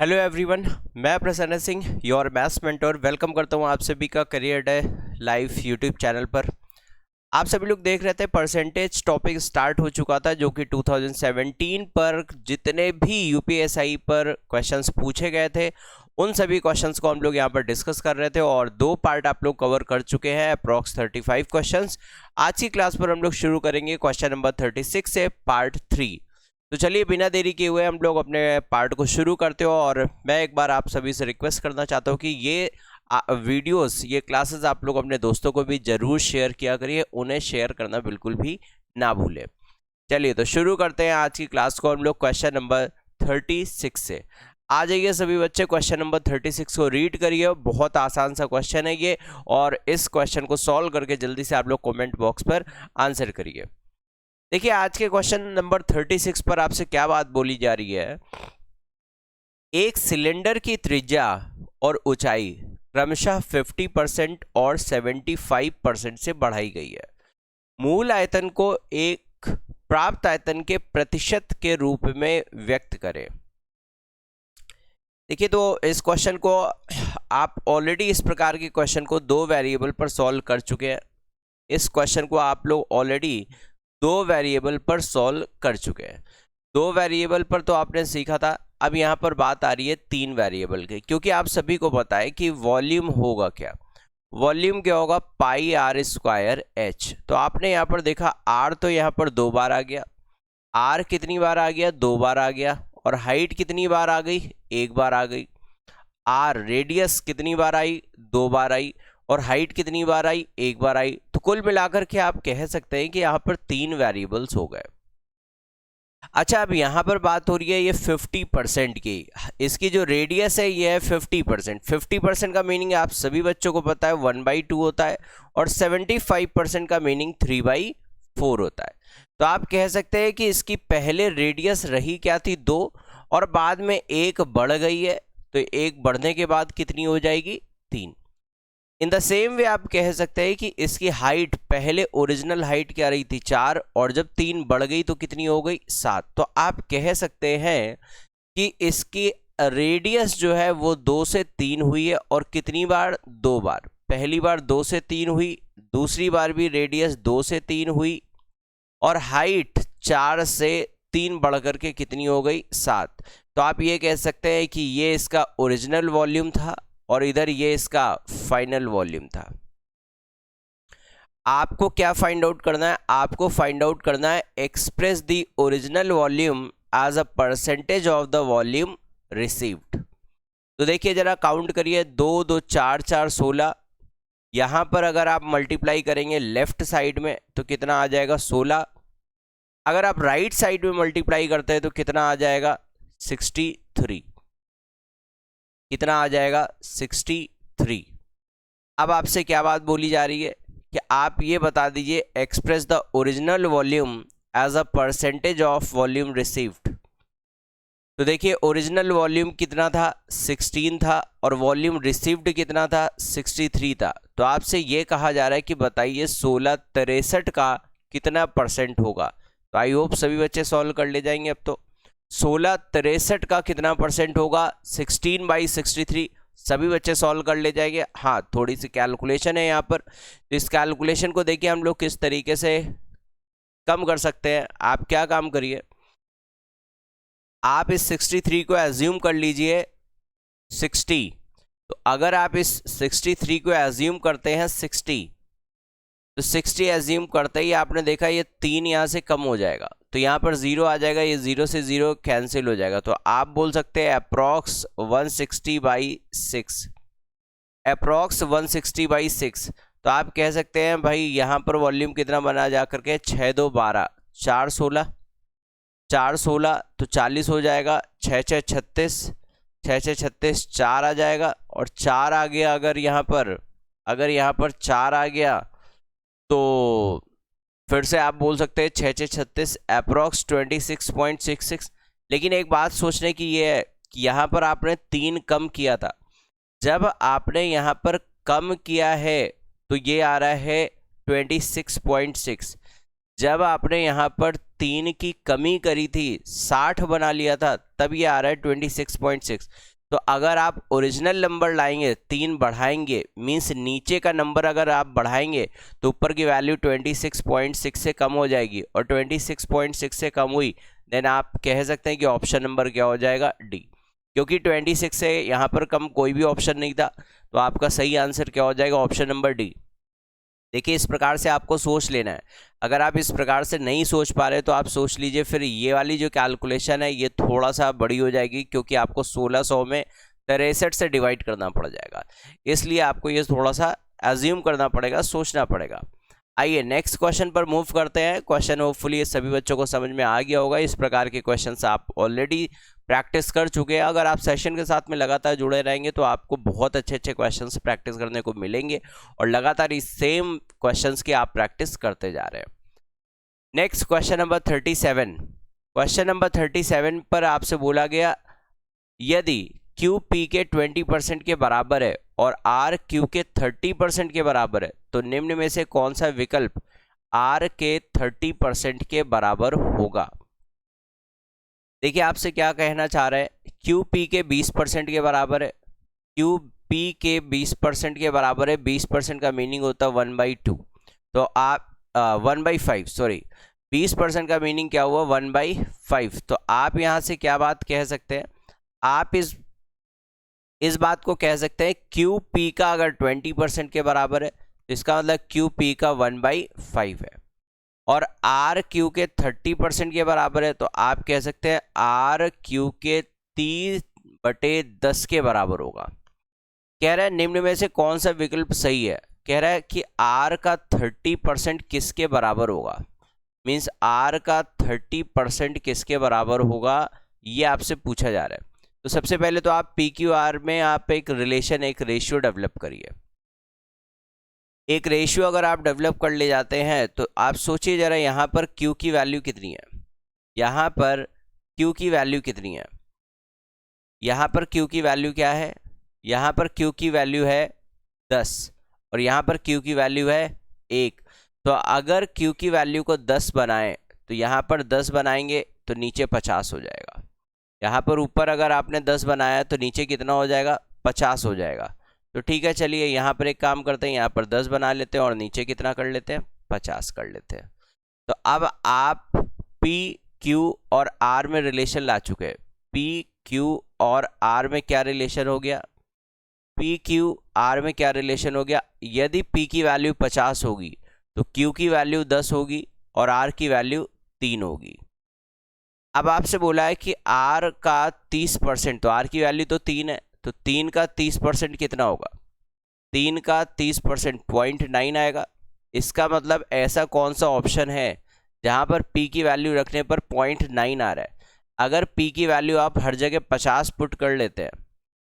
Hello everyone, मैं प्रसन्न Singh your maths mentor welcome करता हूं आप सभी का career day live YouTube channel पर। आप सभी लोग देख रहे थे परसेंटेज टॉपिक स्टार्ट हो चुका था जो कि 2017 पर जितने भी यूपीएसआई पर क्वेश्चंस पूछे गए थे उन सभी क्वेश्चंस को हम लोग यहां पर डिस्कस कर रहे थे और दो पार्ट आप लोग कवर कर चुके हैं, अप्रॉक्स 35 क्वेश्चंस। आज की क्लास पर हम लोग शुरू करेंगे क्वेश्चन नंबर 36 से पार्ट 3। तो चलिए बिना देरी किए हुए हम लोग अपने पार्ट को शुरू करते हो और मैं एक बार आप सभी से रिक्वेस्ट करना चाहता हूँ कि ये वीडियोस ये क्लासेस आप लोग अपने दोस्तों को भी जरूर शेयर किया करिए, उन्हें शेयर करना बिल्कुल भी ना भूलें। चलिए तो शुरू करते हैं आज की क्लास को हम लोग क्वेश्चन नंबर 36 से। आ जाइए सभी बच्चे, क्वेश्चन नंबर 36 को रीड करिए। बहुत आसान सा क्वेश्चन है ये और इस क्वेश्चन को सॉल्व करके जल्दी से आप लोग कॉमेंट बॉक्स पर आंसर करिए। देखिए आज के क्वेश्चन नंबर 36 पर आपसे क्या बात बोली जा रही है। एक सिलेंडर की त्रिज्या और ऊंचाई क्रमशः 50% और 75% से बढ़ाई गई है। मूल आयतन को एक प्राप्त आयतन के प्रतिशत के रूप में व्यक्त करें। देखिए तो इस क्वेश्चन को आप ऑलरेडी इस प्रकार के क्वेश्चन को दो वेरिएबल पर सॉल्व कर चुके हैं। इस क्वेश्चन को आप लोग ऑलरेडी दो वेरिएबल पर सॉल्व कर चुके हैं। दो वेरिएबल पर तो आपने सीखा था, अब यहाँ पर बात आ रही है तीन वेरिएबल की, क्योंकि आप सभी को पता है कि वॉल्यूम होगा क्या। वॉल्यूम क्या होगा, पाई आर स्क्वायर एच। तो आपने यहाँ पर देखा आर तो यहाँ पर दो बार आ गया, आर कितनी बार आ गया, दो बार आ गया, और हाइट कितनी बार आ गई, एक बार आ गई। आर रेडियस कितनी बार आई, दो बार आई, और हाइट कितनी बार आई, एक बार आई। तो कुल मिलाकर के आप कह सकते हैं कि यहाँ पर तीन वेरिएबल्स हो गए। अच्छा, अब यहाँ पर बात हो रही है ये 50% की। इसकी जो रेडियस है ये है 50%। 50% का मीनिंग आप सभी बच्चों को पता है 1/2 होता है, और 75% का मीनिंग 3/4 होता है। तो आप कह सकते हैं कि इसकी पहले रेडियस रही क्या थी, 2, और बाद में एक बढ़ गई है, तो एक बढ़ने के बाद कितनी हो जाएगी, 3। इन द सेम वे आप कह सकते हैं कि इसकी हाइट पहले ओरिजिनल हाइट क्या रही थी, 4, और जब 3 बढ़ गई तो कितनी हो गई, 7। तो आप कह सकते हैं कि इसकी रेडियस जो है वो 2 से 3 हुई है, और कितनी बार, 2 बार। पहली बार 2 से 3 हुई, दूसरी बार भी रेडियस 2 से 3 हुई, और हाइट 4 से 3 बढ़ करके कितनी हो गई, 7। तो आप ये कह सकते हैं कि ये इसका ओरिजिनल वॉल्यूम था और इधर ये इसका फाइनल वॉल्यूम था। आपको क्या फाइंड आउट करना है, आपको फाइंड आउट करना है express the original volume as a percentage of the volume received. तो देखिए जरा काउंट करिए, 2 2 4 4 16। यहां पर अगर आप मल्टीप्लाई करेंगे लेफ्ट साइड में तो कितना आ जाएगा, 16। अगर आप राइट साइड में मल्टीप्लाई करते हैं तो कितना आ जाएगा, 63। कितना आ जाएगा, 63। अब आपसे क्या बात बोली जा रही है कि आप ये बता दीजिए express the original volume as a percentage of volume received. तो देखिए ओरिजिनल वॉल्यूम कितना था, 16 था, और वॉल्यूम रिसीव्ड कितना था, 63 था। तो आपसे ये कहा जा रहा है कि बताइए 16 63 का कितना परसेंट होगा। तो आई होप सभी बच्चे सॉल्व कर ले जाएंगे। अब तो 16 63 का कितना परसेंट होगा, 16/63। सभी बच्चे सॉल्व कर ले जाएंगे। हाँ, थोड़ी सी कैलकुलेशन है यहाँ पर, तो इस कैलकुलेशन को देखिए हम लोग किस तरीके से कम कर सकते हैं। आप क्या काम करिए, आप इस 63 को एज्यूम कर लीजिए 60। तो अगर आप इस 63 को एज्यूम करते हैं 60, तो 60 एज्यूम करते ही आपने देखा ये 3 यहाँ से कम हो जाएगा, तो यहाँ पर 0 आ जाएगा, ये 0 से 0 कैंसिल हो जाएगा। तो आप बोल सकते हैं अप्रॉक्स 160/6, अप्रॉक्स 160/6। तो आप कह सकते हैं भाई यहाँ पर वॉल्यूम कितना बना जा करके, 6 2 12, 4 16, 4 16 तो 40 हो जाएगा, 6 6 36, 6 6 36, 4 आ जाएगा, और 4 आ गया। अगर यहाँ पर 4 आ गया तो फिर से आप बोल सकते हैं 6 6 36, अप्रॉक्स 26.66। लेकिन एक बात सोचने की ये है कि यहाँ पर आपने 3 कम किया था। जब आपने यहाँ पर कम किया है तो ये आ रहा है 26.6। जब आपने यहाँ पर 3 की कमी करी थी, 60 बना लिया था, तब ये आ रहा है 26.6। तो अगर आप ओरिजिनल नंबर लाएंगे 3 बढ़ाएंगे मीन्स नीचे का नंबर अगर आप बढ़ाएंगे तो ऊपर की वैल्यू 26.6 से कम हो जाएगी, और 26.6 से कम हुई देन आप कह सकते हैं कि ऑप्शन नंबर क्या हो जाएगा, डी। क्योंकि 26 से यहाँ पर कम कोई भी ऑप्शन नहीं था, तो आपका सही आंसर क्या हो जाएगा, ऑप्शन नंबर डी। देखिए इस प्रकार से आपको सोच लेना है। अगर आप इस प्रकार से नहीं सोच पा रहे तो आप सोच लीजिए फिर ये वाली जो कैलकुलेशन है ये थोड़ा सा बड़ी हो जाएगी, क्योंकि आपको 1600 में 63 से डिवाइड करना पड़ जाएगा, इसलिए आपको ये थोड़ा सा एज्यूम करना पड़ेगा, सोचना पड़ेगा। आइए नेक्स्ट क्वेश्चन पर मूव करते हैं। क्वेश्चन होपफुली सभी बच्चों को समझ में आ गया होगा। इस प्रकार के क्वेश्चंस आप ऑलरेडी प्रैक्टिस कर चुके हैं। अगर आप सेशन के साथ में लगातार जुड़े रहेंगे तो आपको बहुत अच्छे अच्छे क्वेश्चंस प्रैक्टिस करने को मिलेंगे, और लगातार इस सेम क्वेश्चंस की आप प्रैक्टिस करते जा रहे हैं। Next question number 37। Question number 37 पर आपसे बोला गया यदि क्यू पी के 20% के बराबर है और आर क्यू के 30% के बराबर है तो निम्न में से कौन सा विकल्प आर के 30% के बराबर होगा। देखिए आपसे क्या कहना चाह रहे हैं, क्यू पी के 20% के बराबर है, क्यू पी के 20% के बराबर है। 20% का मीनिंग होता है 1/2, तो आप 1/5 सॉरी 20% का मीनिंग क्या हुआ, 1/5। तो आप यहाँ से क्या बात कह सकते हैं, आप इस बात को कह सकते हैं क्यू पी का अगर 20% के बराबर है तो इसका मतलब क्यू पी का 1/5 है, और आर क्यू के 30% के बराबर है तो आप कह सकते हैं आर क्यू के 30/10 के बराबर होगा। कह रहा है निम्न में से कौन सा विकल्प सही है। कह रहा है कि आर का 30% किसके बराबर होगा, मीन्स आर का 30% किसके बराबर होगा, ये आपसे पूछा जा रहा है। तो सबसे पहले तो आप पी क्यू आर में आप एक रिलेशन, एक रेशियो डेवलप करिए। एक रेशियो अगर आप डेवलप कर ले जाते हैं तो आप सोचिए जरा यहाँ पर Q की वैल्यू कितनी है, यहाँ पर Q की वैल्यू कितनी है, यहाँ पर Q की वैल्यू क्या है, यहाँ पर Q की वैल्यू है 10 और यहाँ पर Q की वैल्यू है 1। तो अगर Q की वैल्यू को 10 बनाएं तो यहाँ पर 10 बनाएंगे तो नीचे 50 हो जाएगा। यहाँ पर ऊपर अगर आपने 10 बनाया तो नीचे कितना हो जाएगा, 50 हो जाएगा। तो ठीक है चलिए यहाँ पर एक काम करते हैं, यहाँ पर 10 बना लेते हैं और नीचे कितना कर लेते हैं, 50 कर लेते हैं। तो अब आप P Q और R में रिलेशन ला चुके हैं। P Q और R में क्या रिलेशन हो गया, P Q R में क्या रिलेशन हो गया, यदि P की वैल्यू 50 होगी तो Q की वैल्यू 10 होगी और R की वैल्यू 3 होगी। अब आपसे बोला है कि R का 30%, तो R की वैल्यू तो 3 है, तो 3 का 30% कितना होगा, 3 का 30% 0.9 आएगा। इसका मतलब ऐसा कौन सा ऑप्शन है जहां पर P की वैल्यू रखने पर 0.9 आ रहा है। अगर P की वैल्यू आप हर जगह 50 पुट कर लेते हैं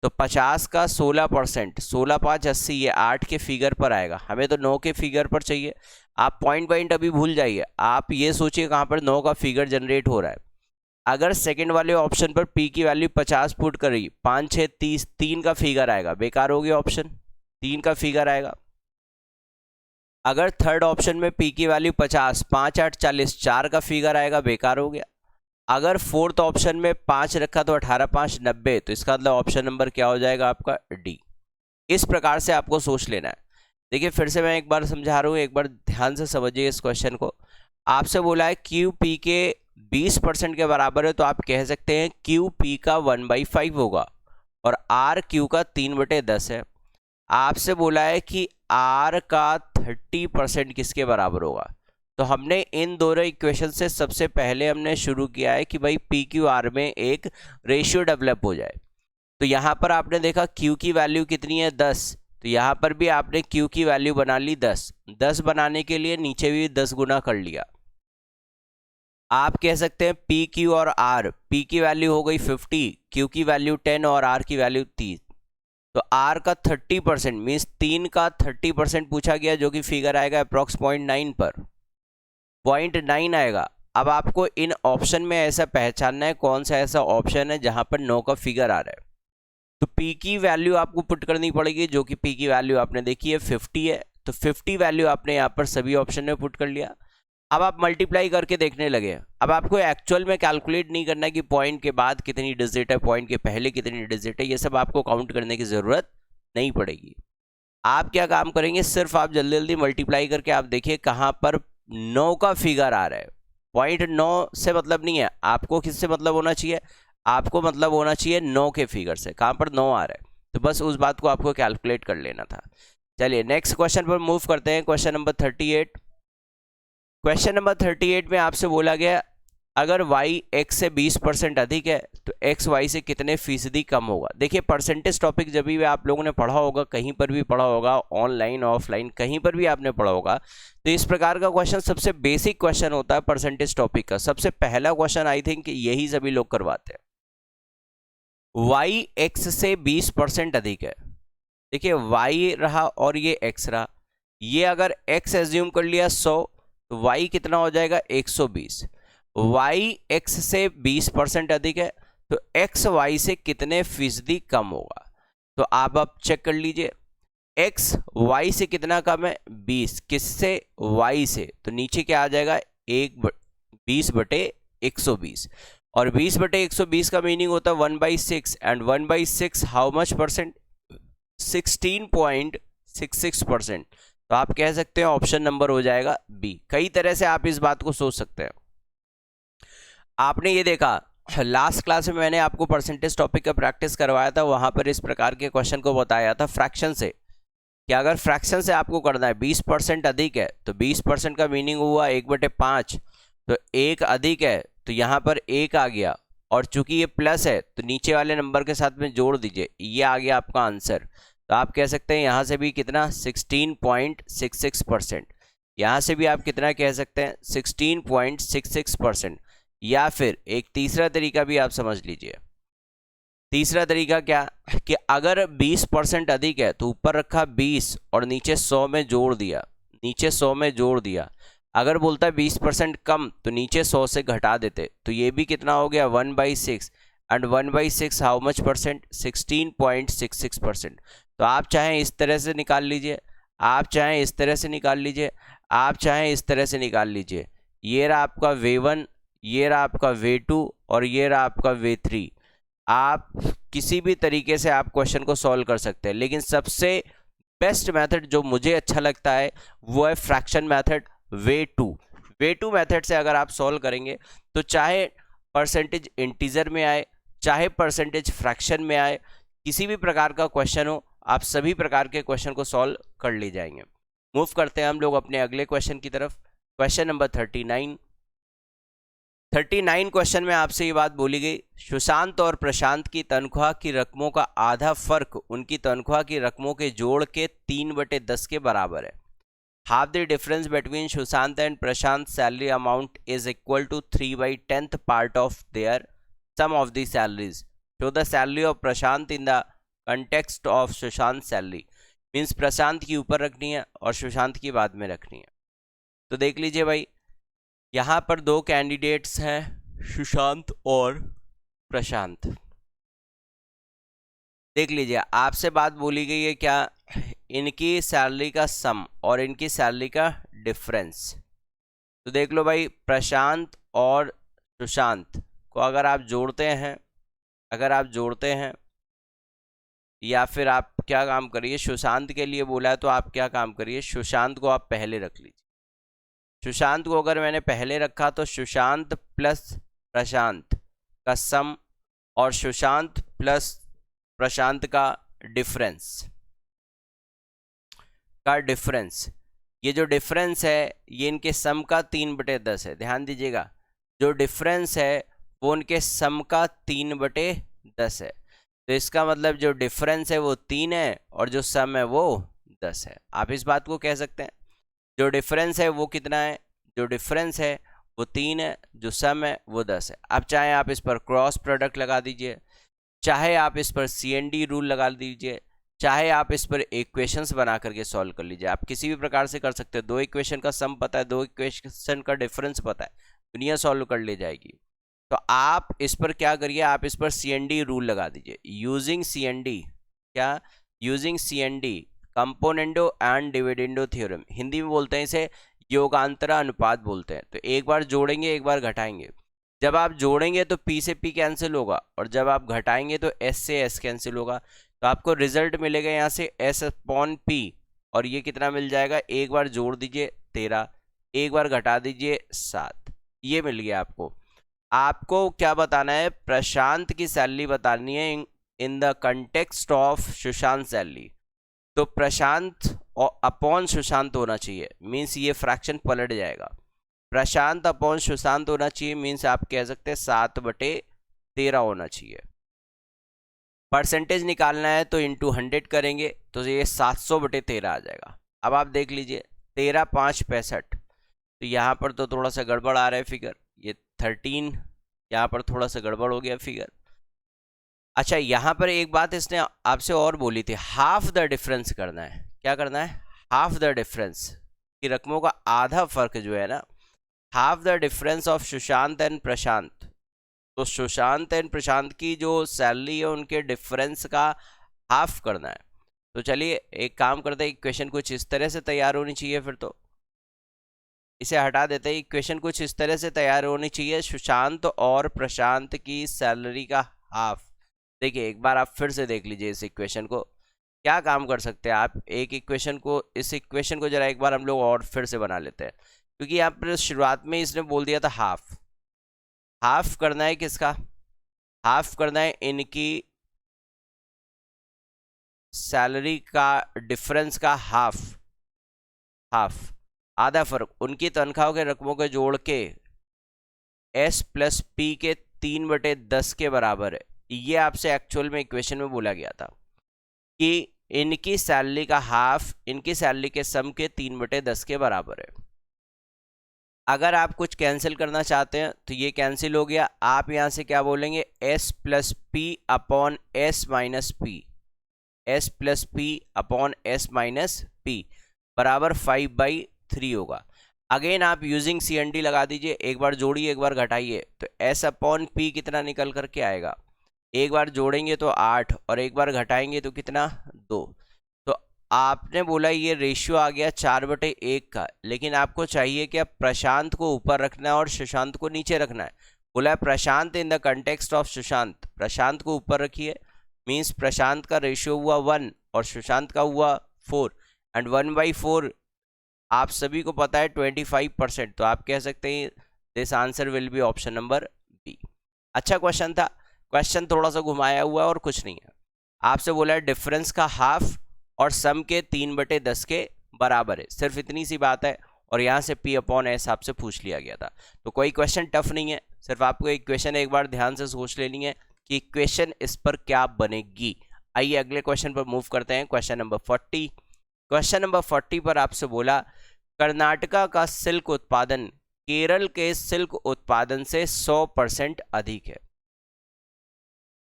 तो 50 का 16%, 16 5 80, ये 8 के फिगर पर आएगा, हमें तो 9 के फिगर पर चाहिए। आप पॉइंट अभी भूल जाइए, आप ये सोचिए कहाँ पर 9 का फिगर जनरेट हो रहा है। अगर सेकंड वाले ऑप्शन पर P की वैल्यू 50 पुट करी, 5 6 30, 3 का फिगर आएगा, बेकार हो गया ऑप्शन, 3 का फिगर आएगा। अगर थर्ड ऑप्शन में P की वैल्यू 50, 5 8 40, 4 का फिगर आएगा, बेकार हो गया। अगर फोर्थ ऑप्शन में 5 रखा तो 18 5 90, तो इसका मतलब ऑप्शन नंबर क्या हो जाएगा आपका, डी। इस प्रकार से आपको सोच लेना है। देखिए फिर से मैं एक बार समझा रहा हूँ, एक बार ध्यान से समझिए इस क्वेश्चन को। आपसे बोला है क्यू पी के 20% के बराबर है तो आप कह सकते हैं क्यू पी का 1/5 होगा और आर क्यू का 3/10 है। आपसे बोला है कि आर का 30% किसके बराबर होगा, तो हमने इन दोनों इक्वेशन से सबसे पहले हमने शुरू किया है कि भाई पी क्यू आर में एक रेशियो डेवलप हो जाए। तो यहाँ पर आपने देखा क्यू की वैल्यू कितनी है, 10, तो यहाँ पर भी आपने क्यू की वैल्यू बना ली 10। 10 बनाने के लिए नीचे भी 10 गुना कर लिया। आप कह सकते हैं पी क्यू और आर, पी की वैल्यू हो गई 50, क्यू की वैल्यू 10 और आर की वैल्यू 30। तो आर का 30% मीन्स 3 का 30% पूछा गया, जो कि फिगर आएगा अप्रॉक्स 0.9 पर, 0.9 आएगा। अब आपको इन ऑप्शन में ऐसा पहचानना है कौन सा ऐसा ऑप्शन है जहां पर 9 का फिगर आ रहा है। तो P की वैल्यू आपको पुट करनी पड़ेगी, जो कि P की वैल्यू आपने देखी है 50 है, तो 50 वैल्यू आपने यहाँ पर सभी ऑप्शन में पुट कर लिया। अब आप मल्टीप्लाई करके देखने लगे। अब आपको एक्चुअल में कैलकुलेट नहीं करना कि पॉइंट के बाद कितनी डिजिट है, पॉइंट के पहले कितनी डिजिट है, ये सब आपको काउंट करने की ज़रूरत नहीं पड़ेगी। आप क्या काम करेंगे, सिर्फ आप जल्दी जल्दी मल्टीप्लाई करके आप देखिए कहाँ पर 9 का फिगर आ रहा है। पॉइंट 9 से मतलब नहीं है आपको, किससे मतलब होना चाहिए, आपको मतलब होना चाहिए 9 के फिगर से। कहाँ पर 9 आ रहा है, तो बस उस बात को आपको कैलकुलेट कर लेना था। चलिए नेक्स्ट क्वेश्चन पर मूव करते हैं। Question number 38। क्वेश्चन नंबर 38 में आपसे बोला गया अगर y x से 20% अधिक है तो x y से कितने फीसदी कम होगा। देखिए परसेंटेज टॉपिक जब भी आप लोगों ने पढ़ा होगा, कहीं पर भी पढ़ा होगा, ऑनलाइन ऑफलाइन कहीं पर भी आपने पढ़ा होगा, तो इस प्रकार का क्वेश्चन सबसे बेसिक क्वेश्चन होता है परसेंटेज टॉपिक का। सबसे पहला क्वेश्चन आई थिंक यही सभी लोग करवाते हैं। y x से 20% अधिक है। देखिए y रहा और ये x रहा, ये अगर x एज्यूम कर लिया 100 तो y कितना हो जाएगा 120। y x से 20% अधिक है तो x y से कितने फीसदी कम होगा। तो आप अब चेक कर लीजिए, x y से कितना कम है 20, किससे y से, तो नीचे क्या आ जाएगा 20/120, और 20/120 का मीनिंग होता है 1/6, एंड 1/6 हाउ मच परसेंट, 16.66%। तो आप कह सकते हैं ऑप्शन नंबर हो जाएगा बी। कई तरह से आप इस बात को सोच सकते हैं। आपने ये देखा लास्ट क्लास में मैंने आपको परसेंटेज टॉपिक का प्रैक्टिस करवाया था, वहां पर इस प्रकार के क्वेश्चन को बताया था फ्रैक्शन से, कि अगर फ्रैक्शन से आपको करना है 20% अधिक है तो 20% का मीनिंग हुआ 1/5, तो 1 अधिक है तो यहाँ पर 1 आ गया, और चूंकि ये प्लस है तो नीचे वाले नंबर के साथ में जोड़ दीजिए, ये आ गया आपका आंसर। तो आप कह सकते हैं यहाँ से भी कितना 16.66%, यहाँ से भी आप कितना कह सकते हैं 16.66%। या फिर एक तीसरा तरीका भी आप समझ लीजिए। तीसरा तरीका क्या, कि अगर 20% अधिक है तो ऊपर रखा 20 और नीचे 100 में जोड़ दिया, नीचे 100 में जोड़ दिया। अगर बोलता है 20% कम तो नीचे 100 से घटा देते, तो ये भी कितना हो गया 1/6, एंड 1/6 हाउ मच परसेंट 16.66%। तो आप चाहें इस तरह से निकाल लीजिए, आप चाहें इस तरह से निकाल लीजिए, आप चाहें इस तरह से निकाल लीजिए। ये रहा आपका V1, ये रहा आपका V2 और ये रहा आपका V3। आप किसी भी तरीके से आप क्वेश्चन को सॉल्व कर सकते हैं, लेकिन सबसे बेस्ट मेथड जो मुझे अच्छा लगता है वो है फ्रैक्शन मेथड V2 मेथड से अगर आप सॉल्व करेंगे तो चाहे परसेंटेज इंटीजर में आए, चाहे परसेंटेज फ्रैक्शन में आए, किसी भी प्रकार का क्वेश्चन हो, आप सभी प्रकार के क्वेश्चन को सॉल्व कर ले जाएंगे। मूव करते हैं हम लोग अपने अगले क्वेश्चन की तरफ। क्वेश्चन नंबर 39 क्वेश्चन में आपसे ये बात बोली गई, सुशांत और प्रशांत की तनख्वाह की रकमों का आधा फर्क उनकी तनख्वाह की रकमों के जोड़ के 3/10 के बराबर है। Half the difference between Sushant and Prashant salary amount is equal to 3/10 part of their sum of the salaries. Show the salary of Prashant in the context of Sushant salary. Means Prashant की ऊपर रखनी है और सुशांत की बाद में रखनी है। तो देख लीजिए भाई, यहाँ पर दो कैंडिडेट्स हैं, सुशांत और प्रशांत। देख लीजिए आपसे बात बोली गई है क्या, इनकी सैलरी का सम और इनकी सैलरी का डिफरेंस। तो देख लो भाई, प्रशांत और सुशांत को अगर आप जोड़ते हैं, या फिर आप क्या काम करिए, सुशांत के लिए बोला है तो आप क्या काम करिए, सुशांत को आप पहले रख लीजिए। सुशांत को अगर मैंने पहले रखा तो सुशांत प्लस प्रशांत का सम और सुशांत प्लस प्रशांत का डिफरेंस ये जो डिफरेंस है ये इनके सम का 3/10 है। ध्यान दीजिएगा, जो डिफरेंस है वो उनके सम का 3/10 है। तो इसका मतलब जो डिफरेंस है वो 3 है और जो सम है वो 10 है। आप इस बात को कह सकते हैं, जो डिफरेंस है वो कितना है, जो डिफरेंस है वो 3 है, जो सम है वो 10 है। अब चाहे आप इस पर क्रॉस प्रोडक्ट लगा दीजिए, चाहे आप इस पर CND रूल लगा दीजिए, चाहे आप इस पर इक्वेशंस बना करके सॉल्व कर लीजिए। आप किसी भी प्रकार से कर सकते हैं। 2 इक्वेशन का सम पता है, 2 इक्वेशन का डिफरेंस पता है, दुनिया सॉल्व कर ले जाएगी। तो आप इस पर क्या करिए, आप इस पर CND रूल लगा दीजिए। Using CND componendo and dividendo theorem, Hindi में बोलते हैं इसे योगांतरा अनुपात बोलते हैं। तो एक बार जोड़ेंगे एक बार घटाएंगे। जब आप जोड़ेंगे तो P से P कैंसिल होगा और जब आप घटाएंगे तो S से S कैंसिल होगा। तो आपको रिजल्ट मिलेगा यहाँ से S/P और ये कितना मिल जाएगा, एक बार जोड़ दीजिए 13, एक बार घटा दीजिए 7, ये मिल गया आपको। आपको क्या बताना है, प्रशांत की सैलरी बतानी है इन the context of Sushant salary. तो प्रशांत अपॉन सुशांत होना चाहिए, मीन्स ये फ्रैक्शन पलट जाएगा। प्रशांत अपॉन सुशांत होना चाहिए मीन्स आप कह सकते हैं 7/13 होना चाहिए। परसेंटेज निकालना है तो इंटू 100 करेंगे तो ये 700/13 आ जाएगा। अब आप देख लीजिए 13 5 65, तो यहाँ पर तो थोड़ा सा गड़बड़ आ रहा है फिगर, ये 13 यहाँ पर थोड़ा सा गड़बड़ हो गया फिगर। अच्छा, यहाँ पर एक बात इसने आपसे और बोली थी, हाफ द डिफरेंस करना है। क्या करना है, हाफ द डिफरेंस, की रकमों का आधा फर्क जो है ना, half the difference of Sushant and Prashant. तो सुशांत एंड प्रशांत की जो सैलरी है उनके डिफरेंस का हाफ करना है। तो चलिए एक काम करते हैं, इक्वेशन कुछ इस तरह से तैयार होनी चाहिए, फिर तो इसे हटा देते हैं। इक्वेशन कुछ इस तरह से तैयार होनी चाहिए, सुशांत और प्रशांत की सैलरी का हाफ। देखिए एक बार आप फिर से देख लीजिए इस इक्वेशन को, क्या काम कर सकते हैं आप, एक इक्वेशन को, इस इक्वेशन को जरा एक बार हम लोग और फिर से बना लेते हैं, क्योंकि यहाँ पर शुरुआत में इसने बोल दिया था हाफ। हाफ करना है किसका, हाफ करना है इनकी सैलरी का डिफरेंस का हाफ, हाफ आधा फर्क, उनकी तनख्वाहों के रकमों के जोड़ के S+P के 3/10 के बराबर है। ये आपसे एक्चुअल में इक्वेशन में बोला गया था कि इनकी सैलरी का हाफ इनकी सैलरी के सम के 3/10 के बराबर है। अगर आप कुछ कैंसिल करना चाहते हैं तो ये कैंसिल हो गया। आप यहाँ से क्या बोलेंगे, S+P/S-P, S+P/S-P बराबर 5/3 होगा। अगेन आप यूजिंग CND लगा दीजिए, एक बार जोड़िए एक बार घटाइए, तो S/P कितना निकल करके आएगा, एक बार जोड़ेंगे तो 8 और एक बार घटाएंगे तो कितना 2। तो आपने बोला ये रेशियो आ गया 4/1 का, लेकिन आपको चाहिए क्या, प्रशांत को ऊपर रखना है और सुशांत को नीचे रखना है। बोला है Prashant in the context of Sushant, Prashant को ऊपर रखिए, मीन्स प्रशांत का रेशियो हुआ 1 और सुशांत का हुआ 4, एंड 1/4 आप सभी को पता है 25%। तो आप कह सकते हैं this answer will be option number B. अच्छा क्वेश्चन था, क्वेश्चन थोड़ा सा घुमाया हुआ है और कुछ नहीं है। आपसे बोला है डिफरेंस का हाफ और सम के 3/10 के बराबर है, सिर्फ इतनी सी बात है, और यहाँ से P/S आपसे पूछ लिया गया था। तो कोई क्वेश्चन टफ नहीं है, सिर्फ आपको इक्वेशन एक बार ध्यान से सोच लेनी है कि इक्वेशन इस पर क्या बनेगी। आइए अगले क्वेश्चन पर मूव करते हैं, क्वेश्चन नंबर 40। क्वेश्चन नंबर 40 पर आपसे बोला कर्नाटका का सिल्क उत्पादन केरल के सिल्क उत्पादन से 100% अधिक है।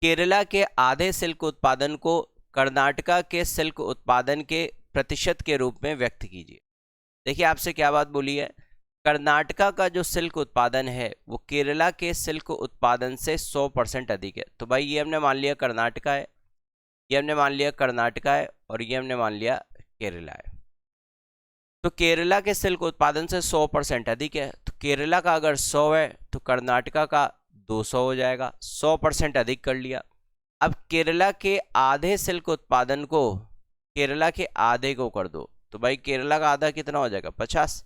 केरला के आधे सिल्क उत्पादन को कर्नाटका के सिल्क उत्पादन के प्रतिशत के रूप में व्यक्त कीजिए। देखिए आपसे क्या बात बोली है, कर्नाटका का जो सिल्क उत्पादन है वो केरला के सिल्क उत्पादन से 100% अधिक है। तो भाई ये हमने मान लिया कर्नाटका है, ये हमने मान लिया कर्नाटका है, और ये हमने मान लिया केरला है। तो केरला के सिल्क उत्पादन से 100% अधिक है, तो केरला का अगर 100 है तो कर्नाटका का 200 हो जाएगा, 100% अधिक कर लिया। अब केरला के आधे सिल्क उत्पादन को केरला के आधे को कर दो, तो भाई केरला का आधा कितना हो जाएगा, 50।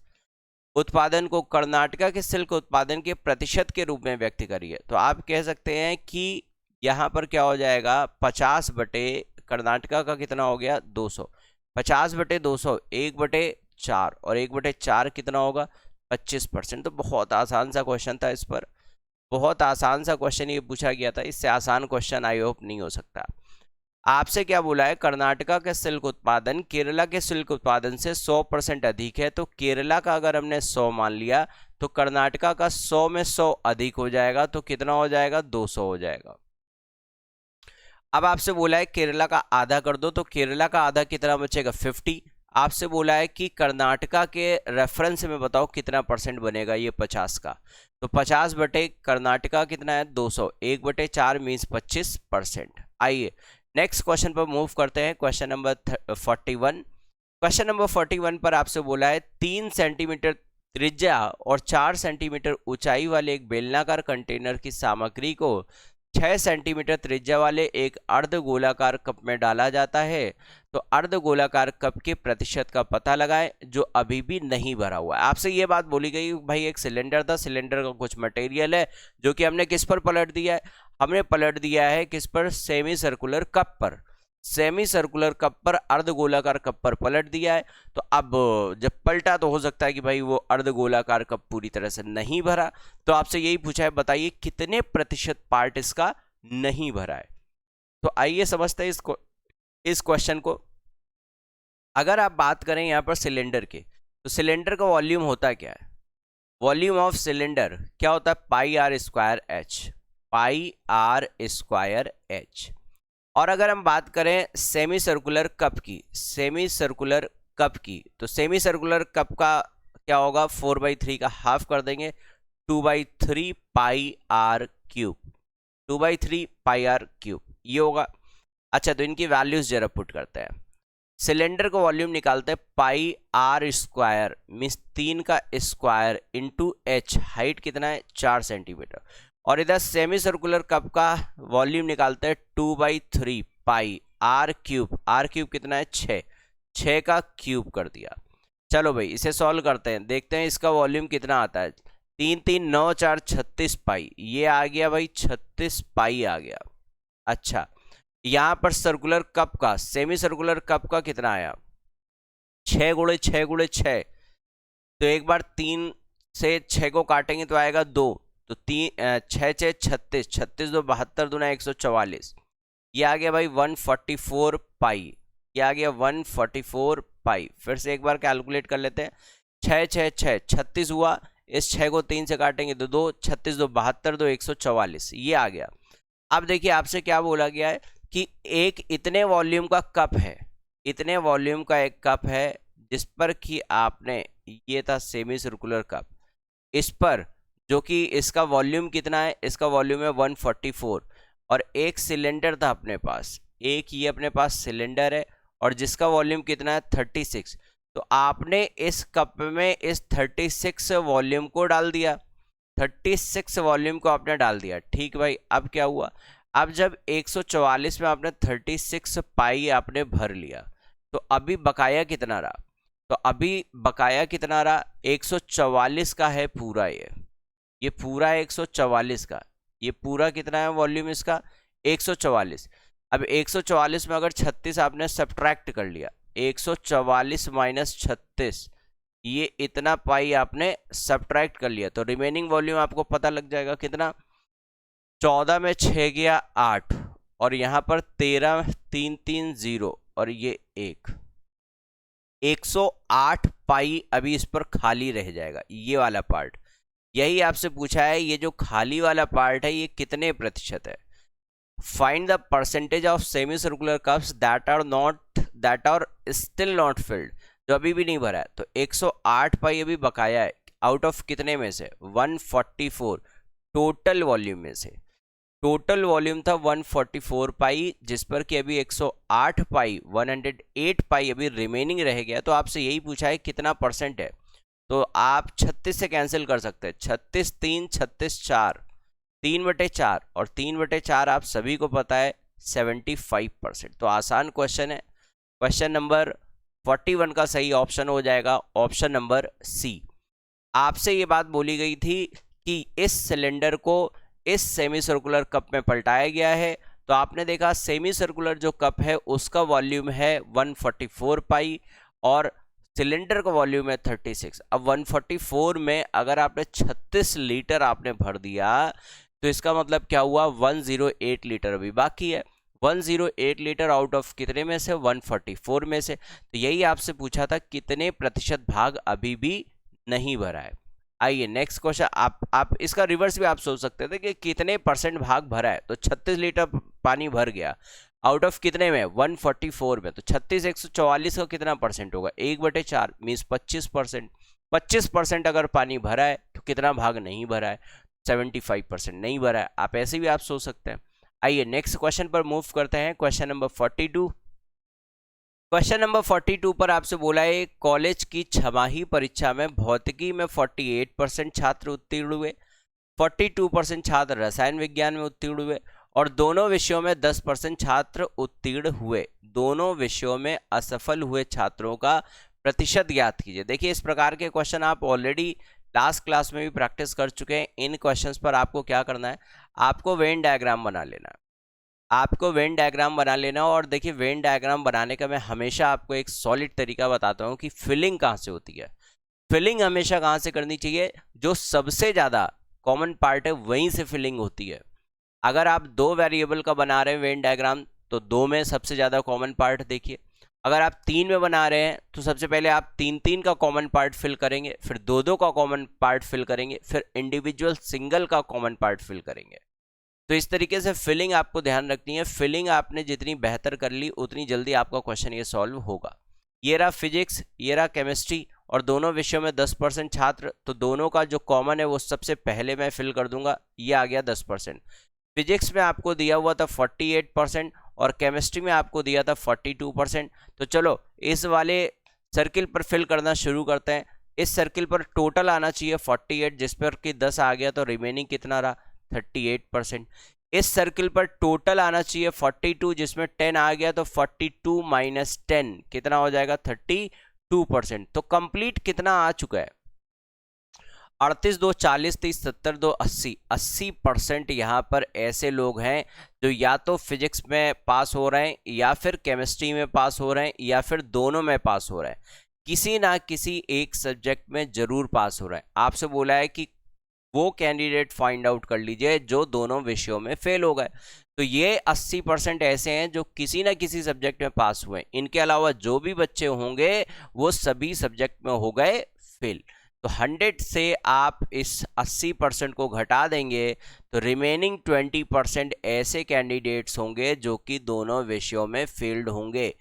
उत्पादन को कर्नाटका के सिल्क उत्पादन के प्रतिशत के रूप में व्यक्त करिए, तो आप कह सकते हैं कि यहाँ पर क्या हो जाएगा, 50 बटे कर्नाटका का कितना हो गया 200, 50/200 1/4, और 1/4 कितना होगा 25%। तो बहुत आसान सा क्वेश्चन था, इस पर बहुत आसान सा क्वेश्चन ये पूछा गया था, इससे आसान क्वेश्चन आई होप नहीं हो सकता। आपसे क्या बोला है, कर्नाटका का सिल्क उत्पादन केरला के सिल्क उत्पादन से 100% अधिक है, तो केरला का अगर हमने 100 मान लिया तो कर्नाटका का 100 में 100 अधिक हो जाएगा, तो कितना हो जाएगा 200 हो जाएगा। अब आपसे बोला है केरला का आधा कर दो, तो केरला का आधा कितना बचेगा 50। आपसे बोला है कि कर्नाटका के रेफरेंस में बताओ कितना परसेंट बनेगा ये 50 का, तो 50 बटे कर्नाटका कितना है 200, 1/4 मीन्स 25%। आइए नेक्स्ट क्वेश्चन पर मूव करते हैं, क्वेश्चन नंबर 41। क्वेश्चन नंबर 41 पर आपसे बोला है 3 सेंटीमीटर त्रिज्या और 4 सेंटीमीटर ऊंचाई वाले एक बेलनाकार कंटेनर की सामग्री को 6 सेंटीमीटर त्रिज्या वाले एक अर्धगोलाकार कप में डाला जाता है। तो अर्धगोलाकार कप के प्रतिशत का पता लगाएं जो अभी भी नहीं भरा हुआ है। आपसे ये बात बोली गई भाई एक सिलेंडर था, सिलेंडर का कुछ मटेरियल है जो कि हमने किस पर पलट दिया है, हमने पलट दिया है किस पर, सेमी सर्कुलर कप पर। सेमी सर्कुलर कप पर अर्धगोलाकार कप पर पलट दिया है। तो अब जब पलटा तो हो सकता है कि भाई वो अर्धगोलाकार कप पूरी तरह से नहीं भरा। तो आपसे यही पूछा है बताइए कितने प्रतिशत पार्ट इसका नहीं भरा है। तो आइए समझते हैं इस क्वेश्चन को। अगर आप बात करें यहां पर सिलेंडर के, तो सिलेंडर का वॉल्यूम होता क्या है, वॉल्यूम ऑफ सिलेंडर क्या होता है, pi r square h, pi r square h. और अगर हम बात करें सेमी सर्कुलर कप की, सेमी सर्कुलर कप की, तो सेमी सर्कुलर कप का क्या होगा, 4/3 का हाफ कर देंगे, 2/3 pi r cube, 2/3 pi r cube ये होगा। अच्छा तो इनकी वैल्यूज जरा पुट करते हैं। सिलेंडर का वॉल्यूम निकालते हैं, पाई आर स्क्वायर मीन्स 3 का स्क्वायर इंटू एच, हाइट कितना है 4 सेंटीमीटर। और इधर सेमी सर्कुलर कप का वॉल्यूम निकालते हैं 2/3 pi r cube, are cube कितना है 6, 6 का क्यूब कर दिया। चलो भाई इसे सॉल्व करते हैं, देखते हैं इसका वॉल्यूम कितना आता है। 3 3 9 4 36 पाई, ये आ गया भाई 36 पाई आ गया। अच्छा यहां पर सर्कुलर कप का, सेमी सर्कुलर कप का कितना आया, 6 गुणे 6 गुणे 6, तो एक बार 3 से 6 को काटेंगे तो आएगा 2, तो 6 6 36, 36 2 72 दूना 144, ये आ गया भाई 144 पाई, ये आ गया 144 पाई। फिर से एक बार कैलकुलेट कर लेते हैं, 6 6 6 36 हुआ, इस 6 को 3 से काटेंगे तो 2, 36 2 72 2 144, ये आ गया। अब देखिए आपसे क्या बोला गया है कि एक इतने वॉल्यूम का कप है, इतने वॉल्यूम का एक कप है जिस पर कि आपने, ये था सेमी सर्कुलर कप, इस पर जो कि इसका वॉल्यूम कितना है, इसका वॉल्यूम है 144, और एक सिलेंडर था अपने पास, एक ये अपने पास सिलेंडर है और जिसका वॉल्यूम कितना है 36। तो आपने इस कप में इस 36 वॉल्यूम को डाल दिया, 36 वॉल्यूम को आपने डाल दिया। ठीक भाई, अब क्या हुआ, अब जब 144 में आपने 36 पाई आपने भर लिया, तो अभी बकाया कितना रहा, तो अभी बकाया कितना रहा, 144 का है पूरा, ये पूरा है 144 का, ये पूरा कितना है वॉल्यूम इसका 144। अब 144 में अगर 36 आपने सब्ट्रैक्ट कर लिया, 144 माइनस 36, ये इतना पाई आपने सब्ट्रैक्ट कर लिया, तो रिमेनिंग वॉल्यूम आपको पता लग जाएगा कितना, 14 में 6 गया 8, और यहां पर 13 3 3 0 और ये 108 पाई अभी इस पर खाली रह जाएगा, ये वाला पार्ट। यही आपसे पूछा है ये जो खाली वाला पार्ट है ये कितने प्रतिशत है। Find the percentage of semi circular cups that are still not filled, जो अभी भी नहीं भरा है। तो 108 पाई अभी बकाया है, आउट ऑफ कितने में से, 144 टोटल वॉल्यूम में से। टोटल वॉल्यूम था 144 पाई, जिस पर कि अभी 108 पाई 108 पाई अभी रिमेनिंग रह गया। तो आपसे यही पूछा है कितना परसेंट है, तो आप 36 से कैंसिल कर सकते हैं, 36 3 36 4, 3/4, और 3/4 आप सभी को पता है 75%। तो आसान क्वेश्चन है। क्वेश्चन नंबर 41 का सही ऑप्शन हो जाएगा ऑप्शन नंबर सी। आपसे ये बात बोली गई थी कि इस सिलेंडर को इस सेमी सर्कुलर कप में पलटाया गया है, तो आपने देखा सेमी सर्कुलर जो कप है उसका वॉल्यूम है 144 पाई और सिलेंडर का वॉल्यूम है 36। अब 144 में अगर आपने 36 लीटर आपने भर दिया तो इसका मतलब क्या हुआ, 108 लीटर अभी बाकी है। 108 लीटर आउट ऑफ कितने में से, 144 में से। तो यही आपसे पूछा था कितने प्रतिशत भाग अभी भी नहीं भरा है। आइए नेक्स्ट क्वेश्चन, आप इसका रिवर्स भी आप सोच सकते थे कि कितने परसेंट भाग भरा है। तो 36 लीटर पानी भर गया आउट ऑफ कितने में, 144 में। तो 36 144 का कितना परसेंट होगा, 1/4 मीन्स 25%। 25% अगर पानी भरा है तो कितना भाग नहीं भरा है, 75% नहीं भरा है। आप ऐसे भी आप सोच सकते हैं। आइए नेक्स्ट क्वेश्चन पर मूव करते हैं, क्वेश्चन नंबर 42। क्वेश्चन नंबर 42 पर आपसे बोला है कॉलेज की छमाही परीक्षा में भौतिकी में 48% छात्र उत्तीर्ण हुए, 42% छात्र रसायन विज्ञान में उत्तीर्ण हुए और दोनों विषयों में 10% छात्र उत्तीर्ण हुए। दोनों विषयों में असफल हुए छात्रों का प्रतिशत ज्ञात कीजिए। देखिए, इस प्रकार के क्वेश्चन आप ऑलरेडी लास्ट क्लास में भी प्रैक्टिस कर चुके हैं। इन क्वेश्चंस पर आपको क्या करना है, आपको वेन डायग्राम बना लेना है। आपको वेन डायग्राम बना लेना और देखिए, वेन डायग्राम बनाने का मैं हमेशा आपको एक सॉलिड तरीका बताता हूँ कि फिलिंग कहाँ से होती है। फिलिंग हमेशा कहाँ से करनी चाहिए, जो सबसे ज़्यादा कॉमन पार्ट है वहीं से फिलिंग होती है। अगर आप दो वेरिएबल का बना रहे हैं वेन डायग्राम, तो दो में सबसे ज़्यादा कॉमन पार्ट देखिए। अगर आप तीन में बना रहे हैं तो सबसे पहले आप तीन तीन का कॉमन पार्ट फिल करेंगे, फिर दो दो का कॉमन पार्ट फिल करेंगे, फिर इंडिविजुअल सिंगल का कॉमन पार्ट फिल करेंगे। तो इस तरीके से फिलिंग आपको ध्यान रखनी है। फिलिंग आपने जितनी बेहतर कर ली उतनी जल्दी आपका क्वेश्चन ये सॉल्व होगा। ये रहा फिजिक्स, ये रहा केमिस्ट्री और दोनों विषयों में 10% छात्र, तो दोनों का जो कॉमन है वो सबसे पहले मैं फिल कर दूंगा। ये आ गया 10%। फिजिक्स में आपको दिया हुआ था 48% और केमिस्ट्री में आपको दिया था 42%। तो चलो इस वाले सर्किल पर फिल करना शुरू करते हैं। इस सर्किल पर टोटल आना चाहिए 48, जिस पर कि 10 आ गया तो रिमेनिंग कितना रहा 38%। इस सर्किल पर टोटल आना चाहिए 42, जिसमें 10 आ गया तो 42 माइनस 10 कितना हो जाएगा 32%। तो कंप्लीट कितना आ चुका है 38, 2 40, 30, 70, 2 80, 80% यहाँ पर ऐसे लोग हैं जो या तो फिजिक्स में पास हो रहे हैं या फिर केमिस्ट्री में पास हो रहे हैं या फिर दोनों में पास हो रहे हैं। किसी ना किसी एक सब्जेक्ट में जरूर पास हो रहा है। आपसे बोला है कि वो कैंडिडेट फाइंड आउट कर लीजिए जो दोनों विषयों में फेल हो गए। तो ये 80% ऐसे हैं जो किसी ना किसी सब्जेक्ट में पास हुए। इनके अलावा जो भी बच्चे होंगे वो सभी सब्जेक्ट में हो गए फेल। तो 100 से आप इस 80% को घटा देंगे तो रिमेनिंग 20% ऐसे कैंडिडेट्स होंगे जो कि दोनों विषयों में फेल्ड होंगे।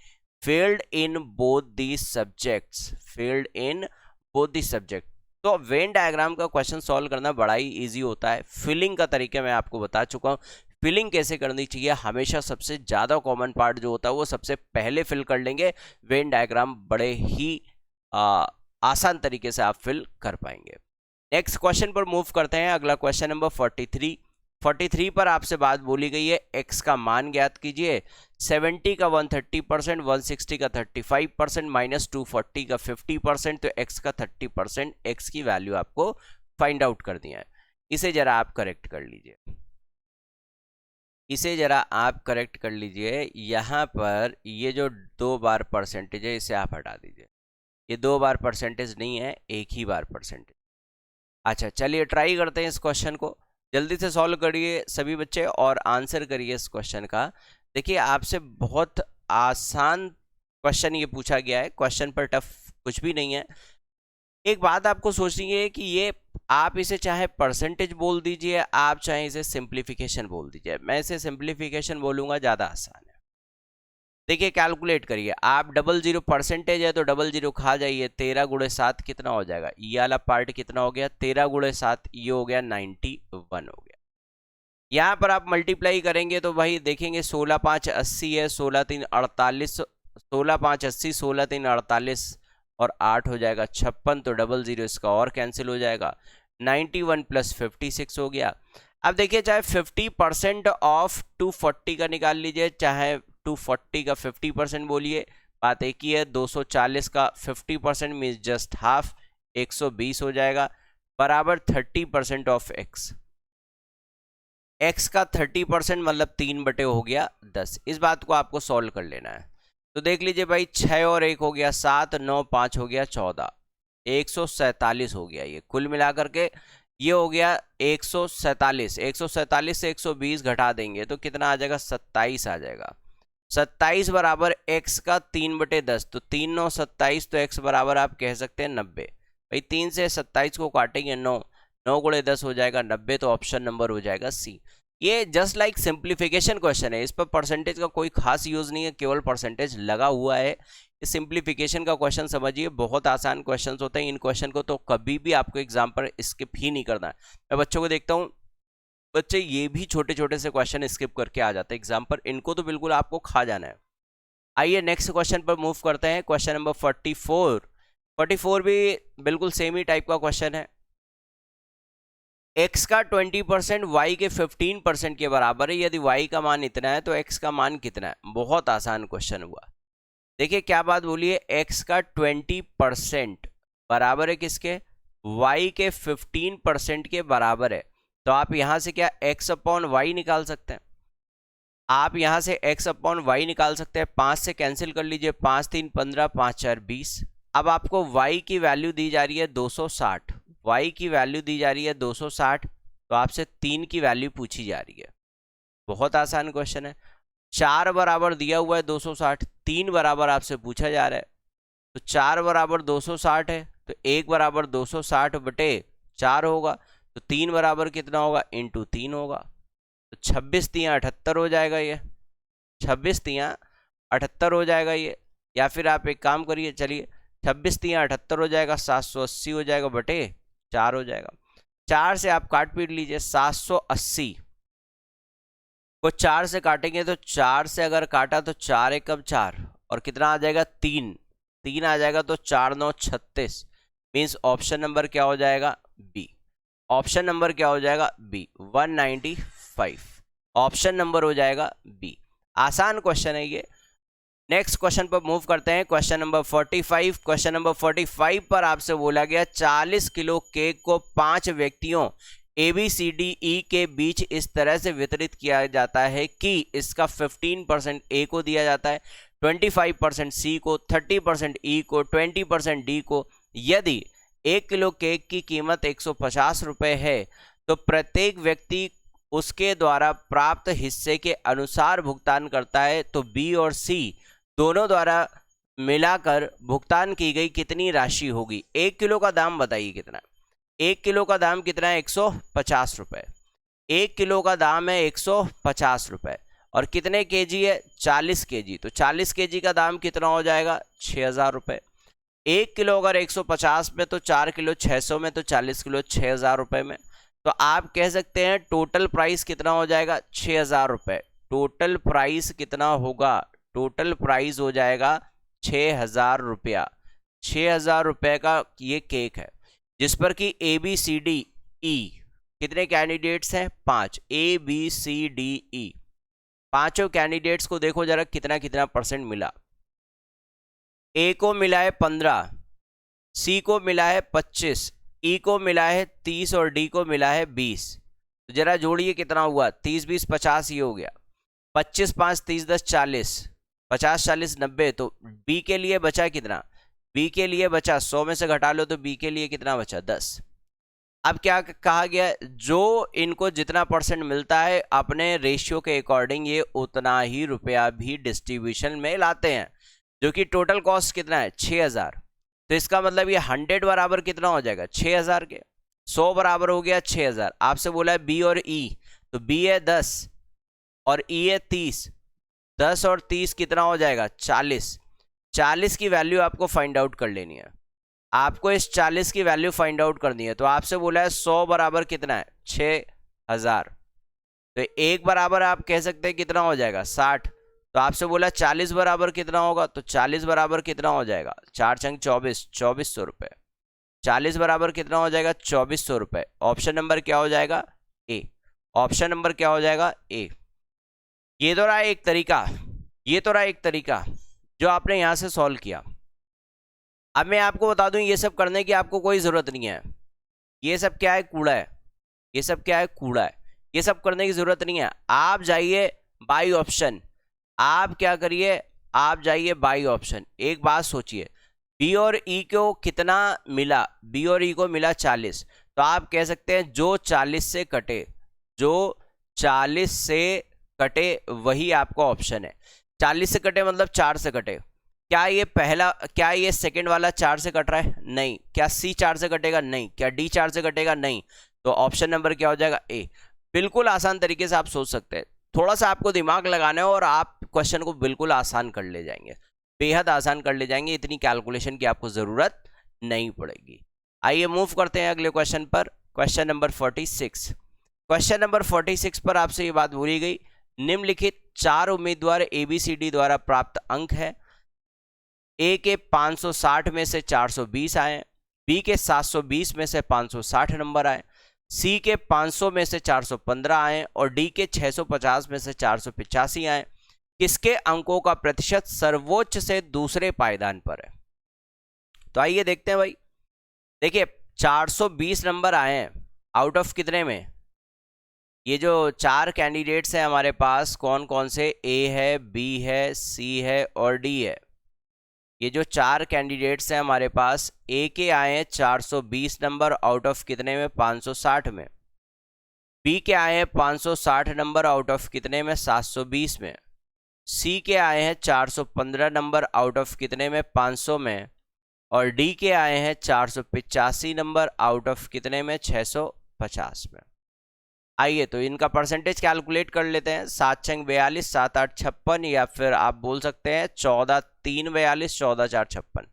Failed in both the subjects, failed in both the subject. तो वेन डायग्राम का क्वेश्चन सॉल्व करना बड़ा ही इजी होता है। फिलिंग का तरीका मैं आपको बता चुका हूँ। फिलिंग कैसे करनी चाहिए, हमेशा सबसे ज़्यादा कॉमन पार्ट जो होता है वो सबसे पहले फिल कर लेंगे। वेन डायग्राम बड़े ही आसान तरीके से आप फिल कर पाएंगे। नेक्स्ट क्वेश्चन पर मूव करते हैं। अगला क्वेश्चन नंबर 43 पर आपसे बात बोली गई है x का मान ज्ञात कीजिए। 70 का 130%, 160 का 35%, माइनस 240 का 50%, तो x का 30%, x की वैल्यू आपको फाइंड आउट कर दिया है। इसे जरा आप करेक्ट कर लीजिए, इसे जरा आप करेक्ट कर लीजिए। यहाँ पर ये जो 2 बार परसेंटेज है इसे आप हटा दीजिए। ये 2 बार परसेंटेज नहीं है, एक ही बार परसेंटेज। अच्छा चलिए ट्राई करते हैं इस क्वेश्चन को। जल्दी से सॉल्व करिए सभी बच्चे और आंसर करिए इस क्वेश्चन का। देखिए आपसे बहुत आसान क्वेश्चन ये पूछा गया है, क्वेश्चन पर टफ कुछ भी नहीं है। एक बात आपको सोचनी है कि ये आप इसे चाहे परसेंटेज बोल दीजिए, आप चाहे इसे सिंप्लीफिकेशन बोल दीजिए। मैं इसे सिंप्लीफिकेशन बोलूँगा, ज़्यादा आसान है। देखिए कैलकुलेट करिए, आप 00 परसेंटेज है तो 00 खा जाइए। 13 गुणे 7 कितना हो जाएगा, ये वाला पार्ट कितना हो गया 13 गुणे 7, ये हो गया 91 हो गया। यहाँ पर आप मल्टीप्लाई करेंगे तो भाई देखेंगे 16 5 80 है, 16 3 48, 16 5 80, 16 3 48 और 8 हो जाएगा 56। तो 00 इसका और कैंसिल हो जाएगा, 91 प्लस 56 हो गया। अब देखिए चाहे 50% ऑफ 240 का निकाल लीजिए, चाहे 240 का 50% बोलिए, बात एक ही है। 240 का 50% मीन्स जस्ट हाफ, 120 हो जाएगा बराबर 30% ऑफ x। x का 30% मतलब 3/10 हो गया 10। इस बात को आपको सॉल्व कर लेना है। तो देख लीजिए भाई 6 और 1 हो गया 7, 9 5 हो गया 14, 147 हो गया। ये कुल मिलाकर के ये हो गया 147। 147 से 120 घटा देंगे तो कितना आ जाएगा 27 आ जाएगा। 27 बराबर x का 3/10, तो 3 9 27, तो x बराबर आप कह सकते हैं 90। भाई 3 से 27 को काटेंगे 9, 9 गुणे 10 हो जाएगा 90, तो ऑप्शन नंबर हो जाएगा सी। ये जस्ट लाइक सिंप्लीफिकेशन क्वेश्चन है, इस पर परसेंटेज का कोई खास यूज नहीं है, केवल परसेंटेज लगा हुआ है। इस सिंप्लीफिकेशन का क्वेश्चन समझिए, बहुत आसान क्वेश्चन होते हैं। इन क्वेश्चन को तो कभी भी आपको एग्जाम पर स्किप ही नहीं करना है। मैं बच्चों को देखता हूँ, बच्चे ये भी छोटे छोटे से क्वेश्चन स्किप करके आ जाते हैं एग्जाम पर, इनको तो बिल्कुल आपको खा जाना है। आइए नेक्स्ट क्वेश्चन पर मूव करते हैं। क्वेश्चन नंबर 44 भी बिल्कुल सेम ही टाइप का क्वेश्चन है। x का 20% y के 15% के बराबर है। यदि y का मान इतना है तो x का मान कितना है? बहुत आसान क्वेश्चन हुआ। देखिए क्या बात बोली है, x का 20% बराबर है किसके? y के 15% के बराबर है। तो आप यहां से क्या x अपॉन वाई निकाल सकते हैं? आप यहां से x अपॉन वाई निकाल सकते हैं। 5 से कैंसिल कर लीजिए, 5 3 15, 5 4 20। अब आपको y की वैल्यू दी जा रही है 260, y की वैल्यू दी जा रही है 260, तो आपसे 3 की वैल्यू पूछी जा रही है। बहुत आसान क्वेश्चन है। 4 बराबर दिया हुआ है 260, 3 बराबर आपसे पूछा जा रहा है। तो 4 बराबर 260 है, तो 1 बराबर 260 बटे 4 होगा। तो 3 बराबर कितना होगा? इंटू 3 होगा। तो 26 तियाँ 78 हो जाएगा ये, 26 तियाँ 78 हो जाएगा ये। या फिर आप एक काम करिए, चलिए 26 तियाँ 78 हो जाएगा, 780 हो जाएगा बटे 4 हो जाएगा। 4 से आप काट पीट लीजिए, 780 को 4 से काटेंगे तो 4 से अगर काटा तो 4 एकम 4 और कितना आ जाएगा? 3 आ जाएगा। तो 4 9 36, मीन्स ऑप्शन नंबर क्या हो जाएगा? बी। ऑप्शन नंबर क्या हो जाएगा? बी, 195 ऑप्शन नंबर हो जाएगा बी। आसान क्वेश्चन है ये। नेक्स्ट क्वेश्चन पर मूव करते हैं। Question number 45। क्वेश्चन नंबर 45 पर आपसे बोला गया 40 किलो केक को 5 व्यक्तियों ABCDE के बीच इस तरह से वितरित किया जाता है कि इसका 15% A को दिया जाता है, 25% C को, 30% E को, 20% D को। यदि 1 किलो केक की कीमत 150 रुपये है तो प्रत्येक व्यक्ति उसके द्वारा प्राप्त हिस्से के अनुसार भुगतान करता है, तो B और C दोनों द्वारा मिलाकर भुगतान की गई कितनी राशि होगी? 1 किलो का दाम बताइए कितना? 1 किलो का दाम कितना है? 150 रुपये। 1 किलो का दाम है 150 रुपये और कितने केजी है? 40 केजी। तो 40 केजी का दाम कितना हो जाएगा? 6000 रुपये। 1 किलो अगर 150 में तो 4 किलो 600 में, तो 40 किलो 6000 रुपये में। तो आप कह सकते हैं टोटल प्राइस कितना हो जाएगा? 6000 रुपये। टोटल प्राइस कितना होगा? टोटल प्राइस हो जाएगा 6000 रुपया। 6000 रुपये का ये केक है जिस पर कि ABCDE कितने कैंडिडेट्स हैं? 5। ABCDE पांचों कैंडिडेट्स को देखो जरा कितना कितना परसेंट मिला। A को मिला है 15, C को मिला है 25, E को मिला है 30 और D को मिला है 20। तो जरा जोड़िए कितना हुआ? 30 20 50 ये हो गया। 25 5 30 10 40, 50 40 90। तो B के लिए बचा कितना? B के लिए बचा 100 में से घटा लो तो B के लिए कितना बचा? 10। अब क्या कहा गया? जो इनको जितना परसेंट मिलता है अपने रेशियो के अकॉर्डिंग ये उतना ही रुपया भी डिस्ट्रीब्यूशन में लाते हैं, जो कि टोटल कॉस्ट कितना है? 6000। तो इसका मतलब ये 100 बराबर कितना हो जाएगा? 6000 के। 100 बराबर हो गया 6000। आपसे बोला है B और E, तो B है 10 और E है 30। 10 और 30 कितना हो जाएगा? 40। 40 की वैल्यू आपको फाइंड आउट कर लेनी है। आपको इस 40 की वैल्यू फाइंड आउट करनी है। तो आपसे बोला है 100 बराबर कितना है? 6000। तो 1 बराबर आप कह सकते हैं कितना हो जाएगा? 60। तो आपसे बोला 40 बराबर कितना होगा? तो 40 बराबर कितना हो जाएगा? 4 छंग 24, 2400 रुपये। 40 बराबर कितना हो जाएगा? 2400 रुपये। ऑप्शन नंबर क्या हो जाएगा? ए। ऑप्शन नंबर क्या हो जाएगा? ए। ये तो रहा एक तरीका, जो आपने यहां से सॉल्व किया। अब मैं आपको बता दूं ये सब करने की आपको कोई जरूरत नहीं है। ये सब क्या है? कूड़ा है। ये सब क्या है? कूड़ा है। ये सब करने की जरूरत नहीं है। आप जाइए बाई ऑप्शन। आप क्या करिए? आप जाइए बाई ऑप्शन। एक बात सोचिए, बी और ई को कितना मिला? बी और ई को मिला 40। तो आप कह सकते हैं जो 40 से कटे, जो 40 से कटे वही आपका ऑप्शन है। 40 से कटे मतलब 4 से कटे। क्या ये सेकंड वाला 4 से कट रहा है? नहीं। क्या सी 4 से कटेगा? नहीं। क्या डी 4 से कटेगा? नहीं। तो ऑप्शन नंबर क्या हो जाएगा? ए। बिल्कुल आसान तरीके से आप सोच सकते हैं। थोड़ा सा आपको दिमाग लगाना है और आप क्वेश्चन को बिल्कुल आसान कर ले जाएंगे, बेहद आसान कर ले जाएंगे। इतनी कैलकुलेशन की आपको जरूरत नहीं पड़ेगी। आइए मूव करते हैं अगले क्वेश्चन पर। Question number 46। क्वेश्चन नंबर 46 पर आपसे ये बात बोली गई, निम्नलिखित 4 उम्मीदवार ABCD द्वारा प्राप्त अंक है। ए के 560 में से 420 आए, बी के 720 में से 560 नंबर आए, सी के 500 में से 415 आए और डी के 650 में से 485 आए। किसके अंकों का प्रतिशत सर्वोच्च से दूसरे पायदान पर है? तो आइए देखते हैं भाई। देखिए 420 नंबर आए हैं आउट ऑफ कितने में? ये जो 4 कैंडिडेट्स हैं हमारे पास, कौन कौन से? ए है, बी है, सी है और डी है। ये जो 4 कैंडिडेट्स हैं हमारे पास, ए के आए हैं 420 नंबर आउट ऑफ कितने में? 560 में। बी के आए हैं 560 नंबर आउट ऑफ कितने में? 720 में। सी के आए हैं 415 नंबर आउट ऑफ कितने में? 500 में। और डी के आए हैं 485 नंबर आउट ऑफ कितने में? 650 में। आइए तो इनका परसेंटेज कैलकुलेट कर लेते हैं। 7 6 42, 7 8 56, या फिर आप बोल सकते हैं 14 3 42, 14 4 56।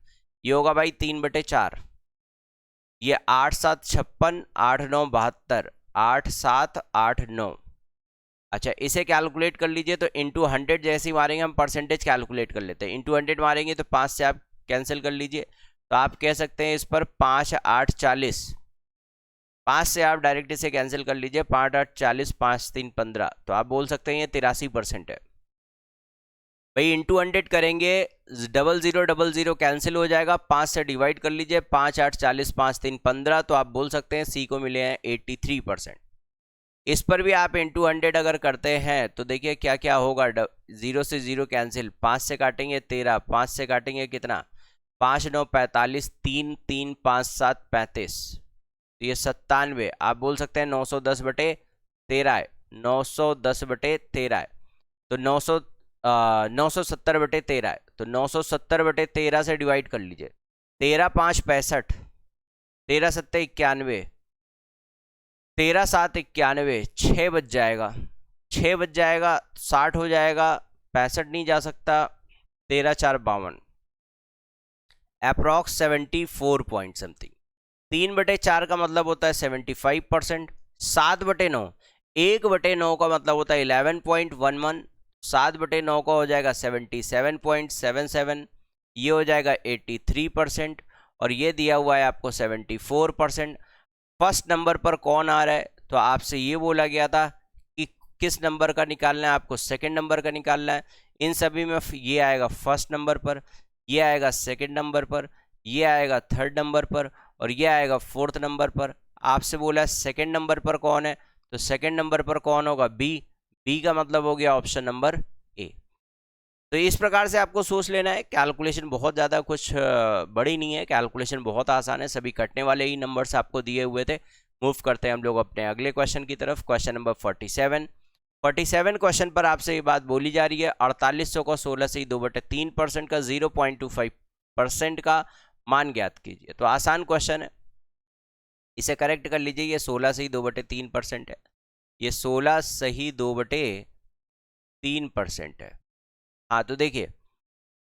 ये होगा भाई 3/4। ये 8 7 56, 8 9 72, 8 7 8 9। अच्छा इसे कैलकुलेट कर लीजिए तो इंटू 100 जैसे ही मारेंगे हम परसेंटेज कैलकुलेट कर लेते हैं। इंटू 100 मारेंगे तो 5 से आप कैंसिल कर लीजिए, तो आप कह सकते हैं इस पर 5 8 40। 5 से आप डायरेक्ट इसे कैंसिल कर लीजिए, 5 8 40, 5 3 15, तो आप बोल सकते हैं ये 83% है भाई। इंटू 100 करेंगे, 0000 कैंसिल हो जाएगा, 5 से डिवाइड कर लीजिए, 5 8 40, 5 3 15, तो आप बोल सकते हैं सी को मिले हैं 83%। इस पर भी आप इंटू 100 अगर करते हैं तो देखिए क्या क्या होगा। 0 से 0 कैंसिल, 5 से काटेंगे 13, 5 से काटेंगे कितना? 5 9 45, 3 3 5 7 35, तो ये 97। आप बोल सकते हैं 910/13 है, 910/13 है, तो 970/13 है, तो 970/13 से डिवाइड कर लीजिए। 13 5 65, 13 7 91, 13 7 91, 6 बच जाएगा, 6 बच जाएगा, 60 हो जाएगा, 65 नहीं जा सकता, 13 4 52, अप्रॉक्स 74 पॉइंट समथिंग। 3/4 का मतलब होता है 75%। 7/9, 1/9 का मतलब होता है 11.11। 7/9 का हो जाएगा 77.77, ये हो जाएगा 83%, और ये दिया हुआ है आपको 74%। फर्स्ट नंबर पर कौन आ रहा है? तो आपसे ये बोला गया था कि किस नंबर का निकालना है, आपको सेकंड नंबर का निकालना है। इन सभी में ये आएगा फर्स्ट नंबर पर, ये आएगा सेकंड नंबर पर, ये आएगा थर्ड नंबर पर, और ये आएगा फोर्थ नंबर पर। आपसे बोला है सेकंड नंबर पर कौन है, तो सेकंड नंबर पर कौन होगा? बी। बी का मतलब हो गया ऑप्शन नंबर ए। तो इस प्रकार से आपको सोच लेना है। कैलकुलेशन बहुत ज़्यादा कुछ बड़ी नहीं है, कैलकुलेशन बहुत आसान है, सभी कटने वाले ही नंबर्स आपको दिए हुए थे। मूव करते हैं हम लोग अपने अगले क्वेश्चन की तरफ। क्वेश्चन नंबर 47 क्वेश्चन पर आपसे ये बात बोली जा रही है, 4800 को 16 से 2/3% का 0.25% का मान ज्ञात कीजिए। तो आसान क्वेश्चन है, इसे करेक्ट कर लीजिए। ये 16 से ही 2/3% है, ये 16 से ही 2/3% है। हाँ तो देखिए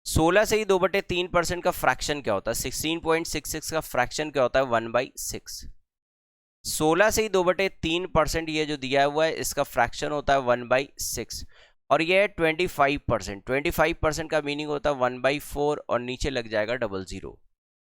16 से ही 2/3% का फ्रैक्शन क्या होता है? 16.66 का फ्रैक्शन क्या होता है? 1/6। 16 से ही 2/3% ये जो दिया हुआ है इसका फ्रैक्शन होता है 1/6, और ये है 25%। 25% का मीनिंग होता है 1/4 और नीचे लग जाएगा 00,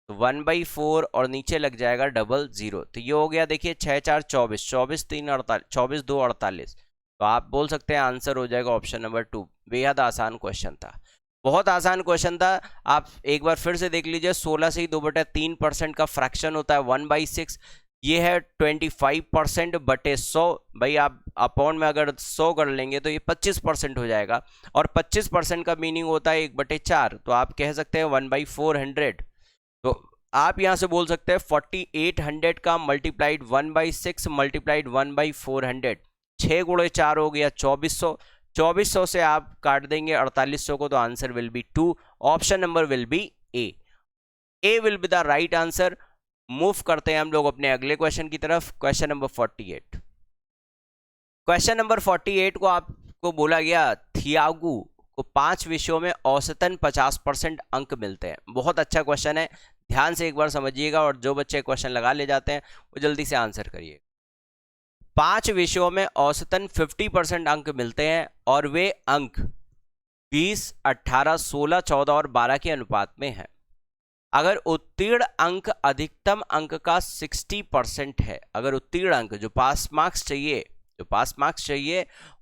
तो 1/4 और नीचे लग जाएगा 00, तो ये हो गया। देखिए 6 4 24, 24 3 48, 24 2 48, तो आप बोल सकते हैं आंसर हो जाएगा ऑप्शन नंबर 2। बेहद आसान क्वेश्चन था, बहुत आसान क्वेश्चन था। आप एक बार फिर से देख लीजिए, 16 से ही 2/3% का फ्रैक्शन होता है 1/6, ये है 25%/100। भाई आप अपॉन में अगर 100 कर लेंगे तो ये 25% हो जाएगा, और 25% का मीनिंग होता है 1/4, तो आप कह सकते हैं 1/400। तो आप यहां से बोल सकते हैं 4800 का मल्टीप्लाइड 1/6 मल्टीप्लाइड 1/400, 6 गुणे 4 हो गया 2400। 2400 से आप काट देंगे 4800 को, तो answer will B 2। Option number will B A. A will be the right answer. Move करते हैं हम लोग अपने अगले क्वेश्चन की तरफ। Question number 48। क्वेश्चन नंबर 48 को आपको बोला गया थियागू को 5 विषयों में औसतन 50% अंक मिलते हैं। बहुत अच्छा क्वेश्चन है, ध्यान से एक बार समझिएगा, और जो बच्चे क्वेश्चन लगा ले जाते हैं वो जल्दी से आंसर करिए। 5 विषयों में औसतन 50% अंक मिलते हैं, और वे अंक 20, 18, 16, 14 और 12 के अनुपात में है। अगर उत्तीर्ण अंक अधिकतम अंक का 60% है, अगर उत्तीर्ण अंक जो पास मार्क्स चाहिए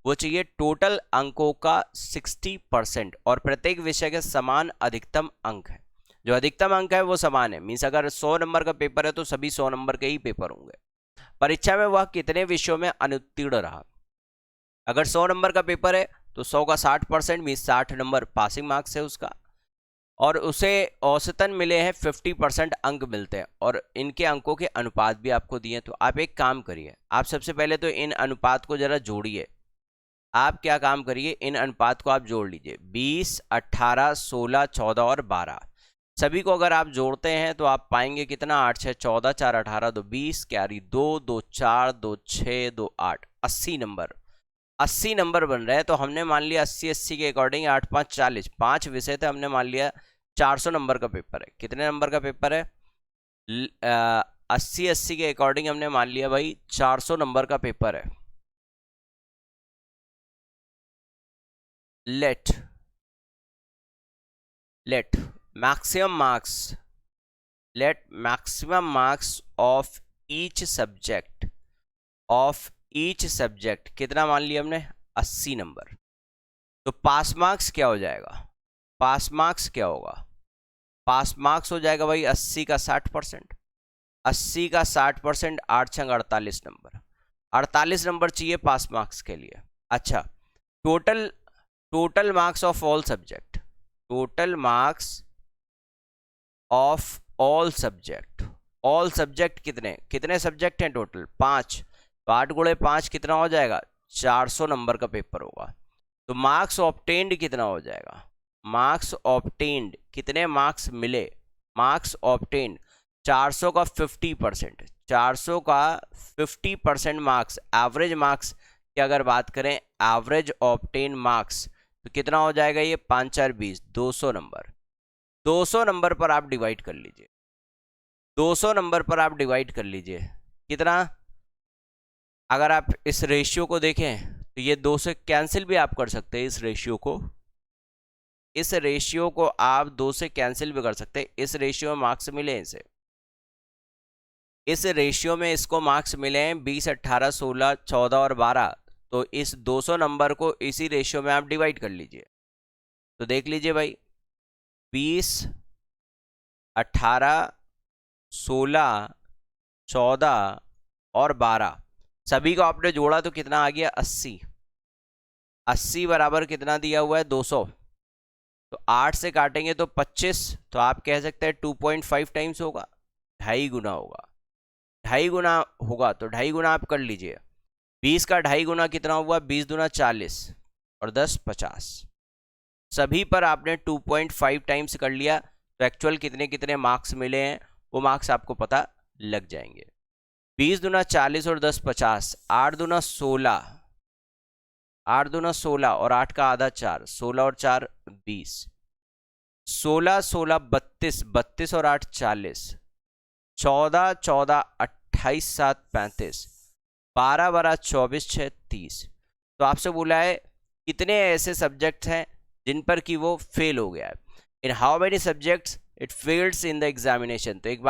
वो चाहिए टोटल अंकों का 60% और प्रत्येक विषय के समान अधिकतम अंक है। जो अधिकतम अंक है वो समान है, मीन्स अगर 100 नंबर का पेपर है तो सभी 100 नंबर के ही पेपर होंगे। परीक्षा में वह कितने विषयों में अनुत्तीर्ण रहा? अगर 100 नंबर का पेपर है तो 100 का 60% मीन्स 60 नंबर पासिंग मार्क्स है उसका, और उसे औसतन मिले हैं 50% अंक मिलते हैं, और इनके अंकों के अनुपात भी आपको दिए। तो आप एक काम करिए, आप सबसे पहले तो इन अनुपात को जरा जोड़िए। आप क्या काम करिए, इन अनुपात को आप जोड़ लीजिए। 20, 18, 16, 14 और 12 सभी को अगर आप जोड़ते हैं तो आप पाएंगे कितना, 8, 6, 14, 4, 18, 2, 20, कैरी 2, 2, 4, 2, 6, 2, 8, 80 नंबर। 80 नंबर बन रहे हैं। तो हमने मान लिया 80 के अकॉर्डिंग 8, 5, 40, 5 विषय थे, हमने मान लिया 400 नंबर का पेपर है। कितने नंबर का पेपर है? 80 के अकॉर्डिंग हमने मान लिया भाई 400 नंबर का पेपर है। Let maximum marks of each subject कितना मान लिया हमने? 80 नंबर। तो पास मार्क्स क्या हो जाएगा? पास मार्क्स क्या होगा? पास मार्क्स हो जाएगा भाई 80 का 60%। 80 का 60%, 8 छंग 48 नंबर। 48 नंबर चाहिए पास मार्क्स के लिए। अच्छा, total marks of all subject, total marks of all subject कितने सब्जेक्ट हैं टोटल? 5। तो 8 गुणे 5 कितना हो जाएगा? 400 नंबर का पेपर होगा। तो मार्क्स ऑब्टेन्ड कितना हो जाएगा? मार्क्स ऑब्टेन्ड, कितने मार्क्स मिले? मार्क्स ऑब्टेन्ड 400 का 50%, 400 का 50% मार्क्स। एवरेज मार्क्स की अगर बात करें, एवरेज ऑब्टेन मार्क्स, तो कितना हो जाएगा ये? 5, 4, 20, 200 नंबर। 200 नंबर पर आप डिवाइड कर लीजिए, 200 नंबर पर आप डिवाइड कर लीजिए कितना? अगर आप इस रेशियो को देखें तो ये 2 से कैंसिल भी आप कर सकते हैं। इस रेशियो को आप 2 से कैंसिल भी कर सकते हैं। इस रेशियो में मार्क्स मिले हैं इस रेशियो में इसको मार्क्स मिले हैं 20, 18, 16, 14 और 12। तो इस 200 नंबर को इसी रेशियो में आप डिवाइड कर लीजिए। तो देख लीजिए भाई, 20, 18, 16, 14 और 12 सभी को आपने जोड़ा तो कितना आ गया? 80। 80 बराबर कितना दिया हुआ है? 200। तो 8 से काटेंगे तो 25। तो आप कह सकते हैं 2.5 टाइम्स होगा, 2.5 गुना होगा। 2.5 गुना होगा तो 2.5 गुना आप कर लीजिए। 20 का 2.5 गुना कितना हुआ? 20 दूना 40 और 10 50। सभी पर आपने 2.5 टाइम्स कर लिया। तो एक्चुअल कितने मार्क्स मिले हैं वो मार्क्स आपको पता लग जाएंगे। 20 दूना 40 और 10 50, 8 दूना 16, 8 दूना 16 और 8 का आधा 4, 16 और 4 20, 16, 16 32, 32 और 8 40, 14, 14 28, 7 35, 12, 12 24, 6 30। तो आपसे बोला है कितने ऐसे सब्जेक्ट्स हैं जिन पर कि वो फेल हो गया है। In how many subjects it fails in the examination. तो एक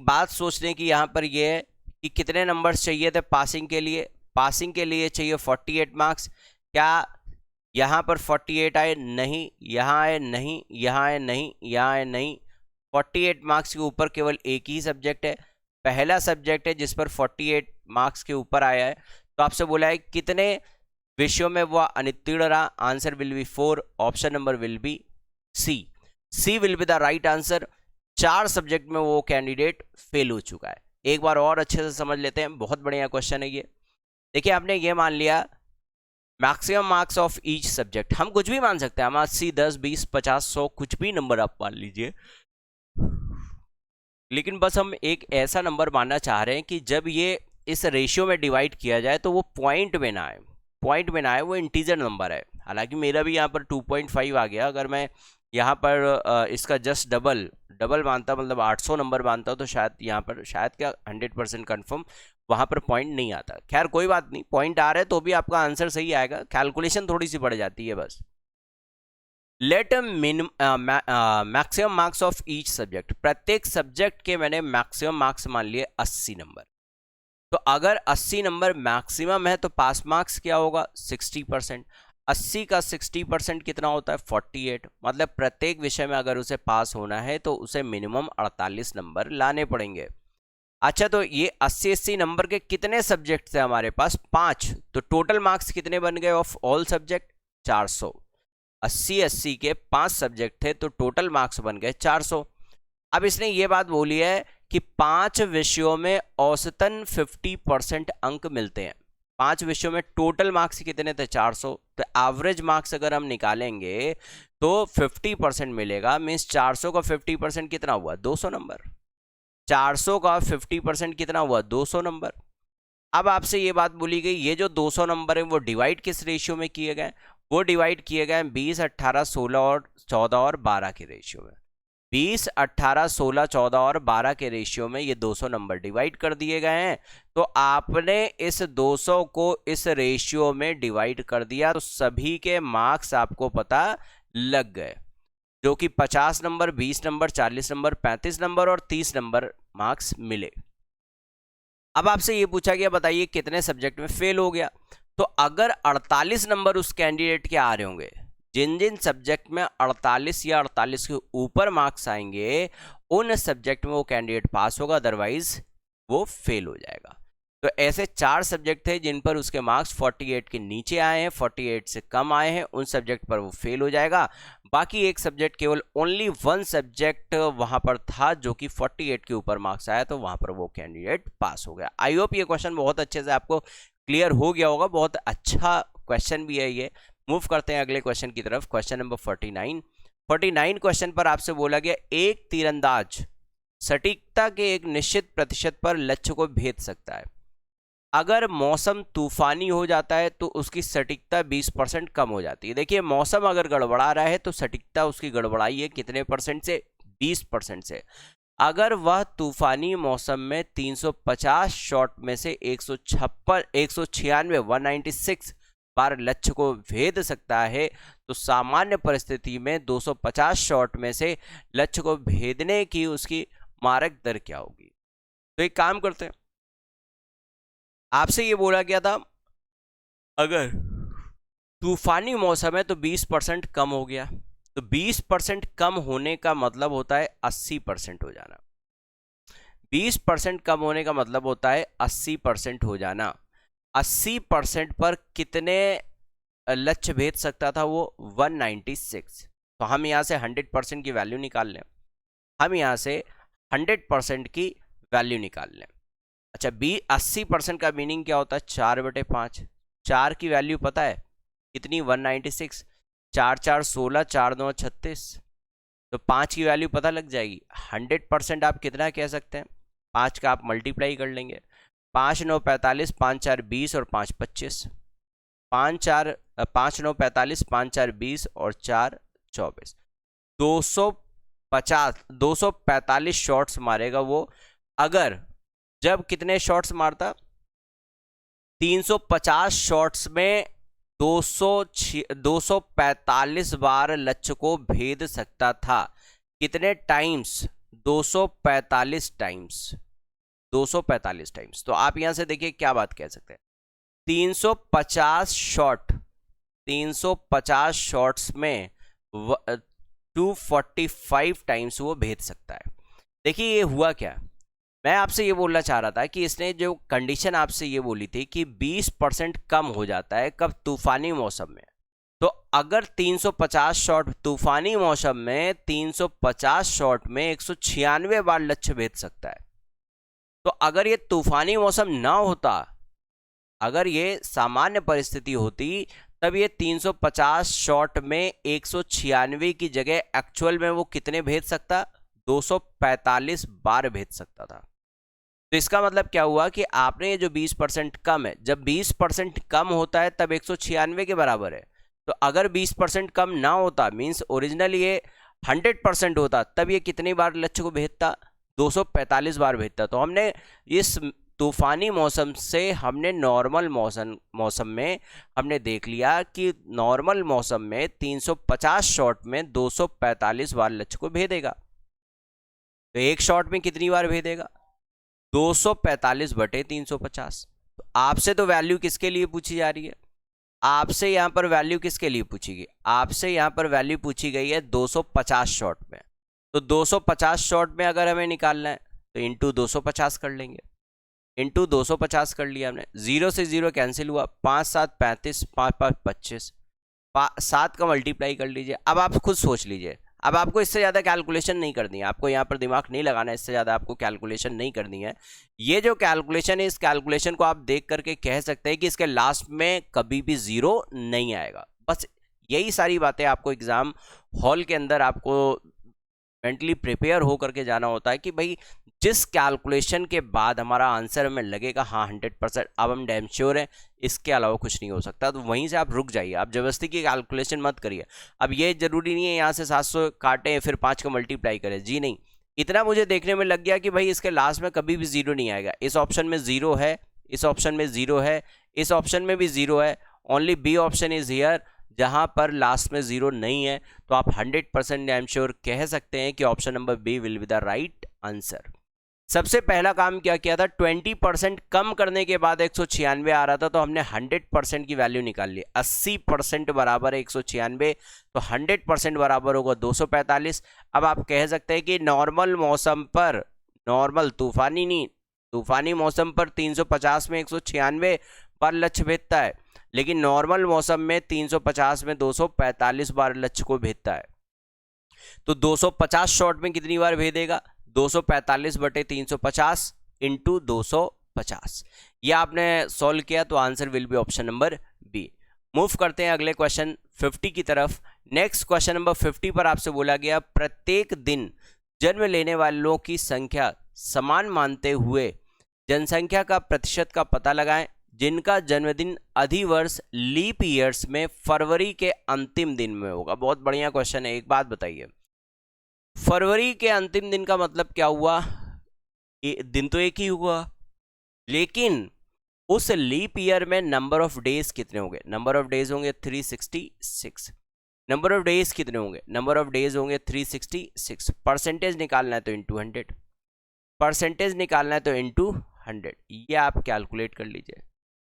बात सोचने की यहाँ पर ये है कि कितने नंबर्स चाहिए थे पासिंग के लिए? पासिंग के लिए चाहिए 48 मार्क्स। क्या यहाँ पर 48 आए? नहीं। यहाँ आए? नहीं। यहाँ आए? नहीं। यहाँ आए? नहीं। 48 मार्क्स के ऊपर केवल एक ही सब्जेक्ट है, पहला सब्जेक्ट है जिस पर 48 मार्क्स के ऊपर आया है। तो आपसे बोला है कितने विषयों में वह अनुत्तीर्ण रहा? Answer will be 4। Option number will be C will be the right answer. 4 subject में वो कैंडिडेट फेल हो चुका है। एक बार और अच्छे से समझ लेते हैं, बहुत बढ़िया क्वेश्चन है ये। देखिए, आपने ये मान लिया maximum marks of each subject. हम कुछ भी मान सकते हैं, हम 80, 10, 20, 50, 100 कुछ भी नंबर आप मान लीजिए, लेकिन बस हम एक ऐसा नंबर मानना चाह रहे हैं कि जब ये इस रेशियो में डिवाइड किया जाए तो वो पॉइंट में ना आए, वो इंटीजर नंबर है। हालांकि मेरा भी यहाँ पर 2.5 आ गया। अगर मैं यहाँ पर इसका जस्ट डबल मानता, मतलब 800 नंबर मानता, तो शायद यहाँ पर शायद क्या 100% कन्फर्म वहाँ पर पॉइंट नहीं आता। खैर कोई बात नहीं, पॉइंट आ रहे तो भी आपका आंसर सही आएगा, कैलकुलेशन थोड़ी सी बढ़ जाती है बस। Let maximum marks of each subject, प्रत्येक सब्जेक्ट के मैंने मैक्सिमम मार्क्स मान लिए 80 नंबर। तो अगर 80 नंबर मैक्सिमम है तो पास मार्क्स क्या होगा 60%। 80 का 60% कितना होता है 48। मतलब प्रत्येक विषय में अगर उसे पास होना है तो उसे मिनिमम 48 नंबर लाने पड़ेंगे। अच्छा, तो ये 80 नंबर के कितने सब्जेक्ट थे हमारे पास 5, तो टोटल मार्क्स कितने बन गए ऑफ ऑल सब्जेक्ट 400। 80 के 5 सब्जेक्ट थे तो टोटल मार्क्स बन गए 400। अब इसने ये बात बोली है कि 5 विषयों में औसतन 50% अंक मिलते हैं। 5 विषयों में टोटल मार्क्स कितने थे 400, तो एवरेज मार्क्स अगर हम निकालेंगे तो 50% मिलेगा। मीन्स 400 का 50% कितना हुआ 200 नंबर। 400 का 50% कितना हुआ 200 नंबर। अब आपसे ये बात बोली गई ये जो 200 नंबर है वो डिवाइड किस रेशियो में किए गए, वो डिवाइड किए गए 20, 18, 16 और 14 और 12 के रेशियो में। 20, 18, 16, 14 और 12 के रेशियो में ये 200 नंबर डिवाइड कर दिए गए हैं। तो आपने इस 200 को इस रेशियो में डिवाइड कर दिया तो सभी के मार्क्स आपको पता लग गए, जो कि 50 नंबर, 20 नंबर, 40 नंबर, 35 नंबर और 30 नंबर मार्क्स मिले। अब आपसे ये पूछा गया बताइए कितने सब्जेक्ट में फेल हो गया। तो अगर 48 नंबर उस कैंडिडेट के आ रहे होंगे, जिन जिन सब्जेक्ट में 48 या 48 के ऊपर मार्क्स आएंगे उन सब्जेक्ट में वो कैंडिडेट पास होगा, अदरवाइज वो फेल हो जाएगा। तो ऐसे 4 सब्जेक्ट थे जिन पर उसके मार्क्स 48 के नीचे आए हैं, 48 से कम आए हैं, उन सब्जेक्ट पर वो फेल हो जाएगा। बाकी एक सब्जेक्ट केवल ओनली 1 सब्जेक्ट वहां पर था जो कि 48 के ऊपर मार्क्स आया, तो वहां पर वो कैंडिडेट पास हो गया। आई होप ये क्वेश्चन बहुत अच्छे से आपको क्लियर हो गया होगा, बहुत अच्छा क्वेश्चन भी है ये। मूव करते हैं अगले क्वेश्चन की तरफ, क्वेश्चन नंबर 49 क्वेश्चन पर आपसे बोला गया एक तीरंदाज सटीकता के एक निश्चित प्रतिशत पर लक्ष्य को भेद सकता है। अगर मौसम तूफानी हो जाता है तो उसकी सटीकता 20% कम हो जाती है। देखिए मौसम अगर गड़बड़ा रहा है तो सटीकता उसकी गड़बड़ाई है कितने परसेंट से 20% से। अगर वह तूफानी मौसम में 350 शॉट में से 196 बार लक्ष्य को भेद सकता है तो सामान्य परिस्थिति में 250 शॉट में से लक्ष्य को भेदने की उसकी मारक दर क्या होगी। तो एक काम करते हैं, आपसे ये बोला गया था अगर तूफानी मौसम है तो 20% कम हो गया, तो 20% कम होने का मतलब होता है 80% हो जाना। 20% कम होने का मतलब होता है 80% हो जाना। 80% पर कितने लक्ष्य भेद सकता था वो 196। तो हम यहाँ से 100% की वैल्यू निकाल लें, हम यहाँ से 100% की वैल्यू निकाल लें। अच्छा 80% का मीनिंग क्या होता है 4/5। 4 की वैल्यू पता है कितनी 196, 4 4 16, 4 9 36, तो 5 की वैल्यू पता लग जाएगी। 100% आप कितना कह सकते हैं 5 का आप मल्टीप्लाई कर लेंगे, 5 9 45, 5 4 20 और 5 25, 5 9 45, 5 4 20 और 4 24, 245 शॉट्स मारेगा वो। अगर जब कितने शॉट्स मारता 350 शॉट्स में 245 बार लक्ष्य को भेद सकता था। कितने टाइम्स 245 टाइम्स, 245 टाइम्स। तो आप यहां से देखिए क्या बात कह सकते हैं 350 शॉट्स में 245 टाइम्स वो भेद सकता है। देखिए ये हुआ क्या, मैं आपसे ये बोलना चाह रहा था कि इसने जो कंडीशन आपसे ये बोली थी कि 20% कम हो जाता है कब तूफानी मौसम में। तो अगर 350 शॉट तूफानी मौसम में 350 शॉट में 196 बार लक्ष्य भेद सकता है। तो अगर ये तूफानी मौसम ना होता, अगर ये सामान्य परिस्थिति होती, तब ये 350 शॉट में 196 की जगह एक्चुअल में वो कितने भेज सकता 245 बार भेज सकता था। तो इसका मतलब क्या हुआ कि आपने ये जो 20% कम है, जब 20% कम होता है तब 196 के बराबर है। तो अगर 20% कम ना होता मीन्स ओरिजिनल ये 100% होता तब ये कितनी बार लक्ष्य को भेजता, 245 बार भेजता। तो हमने इस तूफानी मौसम से हमने नॉर्मल मौसम में हमने देख लिया कि नॉर्मल मौसम में 350 शॉट में 245 बार लक्ष्य को भेदेगा। तो एक शॉट में कितनी बार भेदेगा, 245 बटे 350। तो आपसे तो वैल्यू किसके लिए पूछी जा रही है, आपसे यहां पर वैल्यू किसके लिए पूछी गई, आपसे यहां पर वैल्यू पूछी गई है 250 शॉट में। तो 250 शॉट में अगर हमें निकालना है तो इंटू 250 कर लेंगे, इंटू 250 कर लिया हमने, 0 से 0 कैंसिल हुआ, 5 7 35, 5 5 25, 7 का मल्टीप्लाई कर लीजिए। अब आप खुद सोच लीजिए, अब आपको इससे ज़्यादा कैलकुलेशन नहीं करनी है, आपको यहाँ पर दिमाग नहीं लगाना है, इससे ज़्यादा आपको कैलकुलेशन नहीं करनी है। ये जो कैलकुलेशन है, इस कैलकुलेशन को आप देख करके कह सकते हैं कि इसके लास्ट में कभी भी 0 नहीं आएगा। बस यही सारी बातें आपको एग्ज़ाम हॉल के अंदर आपको मेंटली प्रिपेयर हो करके जाना होता है कि भाई जिस कैलकुलेशन के बाद हमारा आंसर हमें लगेगा हाँ 100% अब हम डैम श्योर हैं, इसके अलावा कुछ नहीं हो सकता, तो वहीं से आप रुक जाइए। आप जबरदस्ती की कैलकुलेशन मत करिए। अब ये जरूरी नहीं है यहाँ से 700 काटें फिर 5 का मल्टीप्लाई करें, जी नहीं। इतना मुझे देखने में लग गया कि भाई इसके लास्ट में कभी भी 0 नहीं आएगा। इस ऑप्शन में 0 है, इस ऑप्शन में 0 है, इस ऑप्शन में भी 0 है, only B option is here जहां पर लास्ट में 0 नहीं है। तो आप 100% आई एम श्योर कह सकते हैं कि option number B will be the right answer. सबसे पहला काम क्या किया था, 20% कम करने के बाद 196 आ रहा था, तो हमने 100% की वैल्यू निकाल ली। 80% बराबर है 196, तो 100% बराबर होगा 245। अब आप कह सकते हैं कि नॉर्मल मौसम पर, नॉर्मल तूफानी नहीं, तूफानी मौसम पर 350 में 196 बार लक्ष्य भेजता है, लेकिन नॉर्मल मौसम में 350 में 245 बार लक्ष्य को भेजता है। तो 250 शॉट में कितनी बार भेदेगा, 245 बटे 350 इंटू 250। यह आपने सॉल्व किया तो answer will be option number B. Move करते हैं अगले क्वेश्चन 50 की तरफ। नेक्स्ट क्वेश्चन नंबर 50 पर आपसे बोला गया प्रत्येक दिन जन्म लेने वालों की संख्या समान मानते हुए जनसंख्या का प्रतिशत का पता लगाएं जिनका जन्मदिन अधिवर्ष लीप ईयर्स में फरवरी के अंतिम दिन में होगा। बहुत बढ़िया क्वेश्चन है। एक बात बताइए, फरवरी के अंतिम दिन का मतलब क्या हुआ, दिन तो एक ही हुआ, लेकिन उस लीप ईयर में नंबर ऑफ डेज कितने होंगे, नंबर ऑफ डेज होंगे 366। नंबर ऑफ डेज कितने होंगे, नंबर ऑफ डेज होंगे 366। परसेंटेज निकालना है तो इंटू 100, परसेंटेज निकालना है तो इंटू 100। ये आप कैलकुलेट कर लीजिए,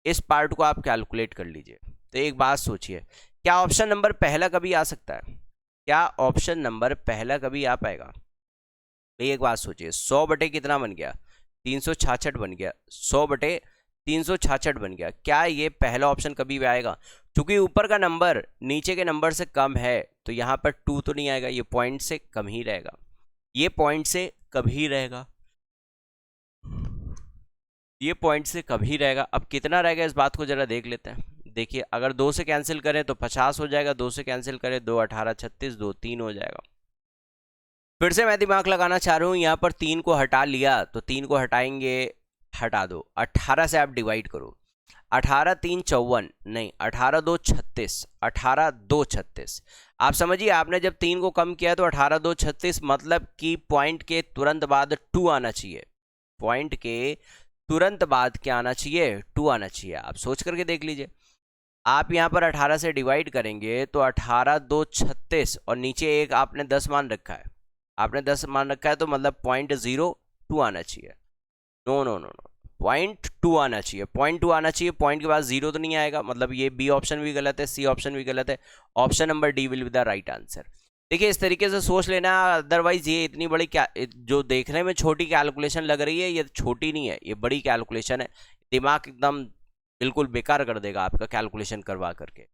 इस पार्ट को आप कैलकुलेट कर लीजिए। तो एक बात सोचिए, क्या ऑप्शन नंबर पहला कभी आ सकता है, क्या ऑप्शन नंबर पहला कभी आ पाएगा? भाई एक बात सोचिए, 100 बटे कितना बन गया, 366 बन गया, 100 बटे 366 बन गया। क्या ये पहला ऑप्शन कभी भी आएगा? क्योंकि ऊपर का नंबर नीचे के नंबर से कम है तो यहाँ पर 2 तो नहीं आएगा, ये पॉइंट से कम ही रहेगा, ये पॉइंट से कम ही रहेगा, ये पॉइंट से कम ही रहेगा। अब कितना रहेगा इस बात को जरा देख लेते हैं। देखिए, अगर 2 से कैंसिल करें तो 50 हो जाएगा, 2 से कैंसिल करें 2 18 36, 2 3 हो जाएगा। फिर से मैं दिमाग लगाना चाह रहा हूँ, यहाँ पर 3 को हटा लिया तो 3 को हटाएंगे, हटा दो, 18 से आप डिवाइड करो, 18 3 54, नहीं 18 2 36, 18 2 36। आप समझिए, आपने जब 3 को कम किया तो 18 2 36, मतलब कि पॉइंट के तुरंत बाद 2 आना चाहिए, पॉइंट के तुरंत बाद क्या आना चाहिए, 2 आना चाहिए। आप सोच करके देख लीजिए, आप यहाँ पर 18 से डिवाइड करेंगे तो 18 2 36 और नीचे एक आपने 10 मान रखा है, आपने 10 मान रखा है तो मतलब 0.02 आना चाहिए। नो नो नो नो, 0.2 आना चाहिए, 0.2 आना चाहिए, पॉइंट के बाद 0 तो नहीं आएगा, मतलब ये बी ऑप्शन भी गलत है, सी ऑप्शन भी गलत है, option number D will be the right answer. देखिए, इस तरीके से सोच लेना, अदरवाइज ये इतनी बड़ी क्या, जो देखने में छोटी कैलकुलेशन लग रही है ये छोटी नहीं है, ये बड़ी कैलकुलेशन है। दिमाग एकदम बिल्कुल बेकार कर देगा आपका कैलकुलेशन करवा करके।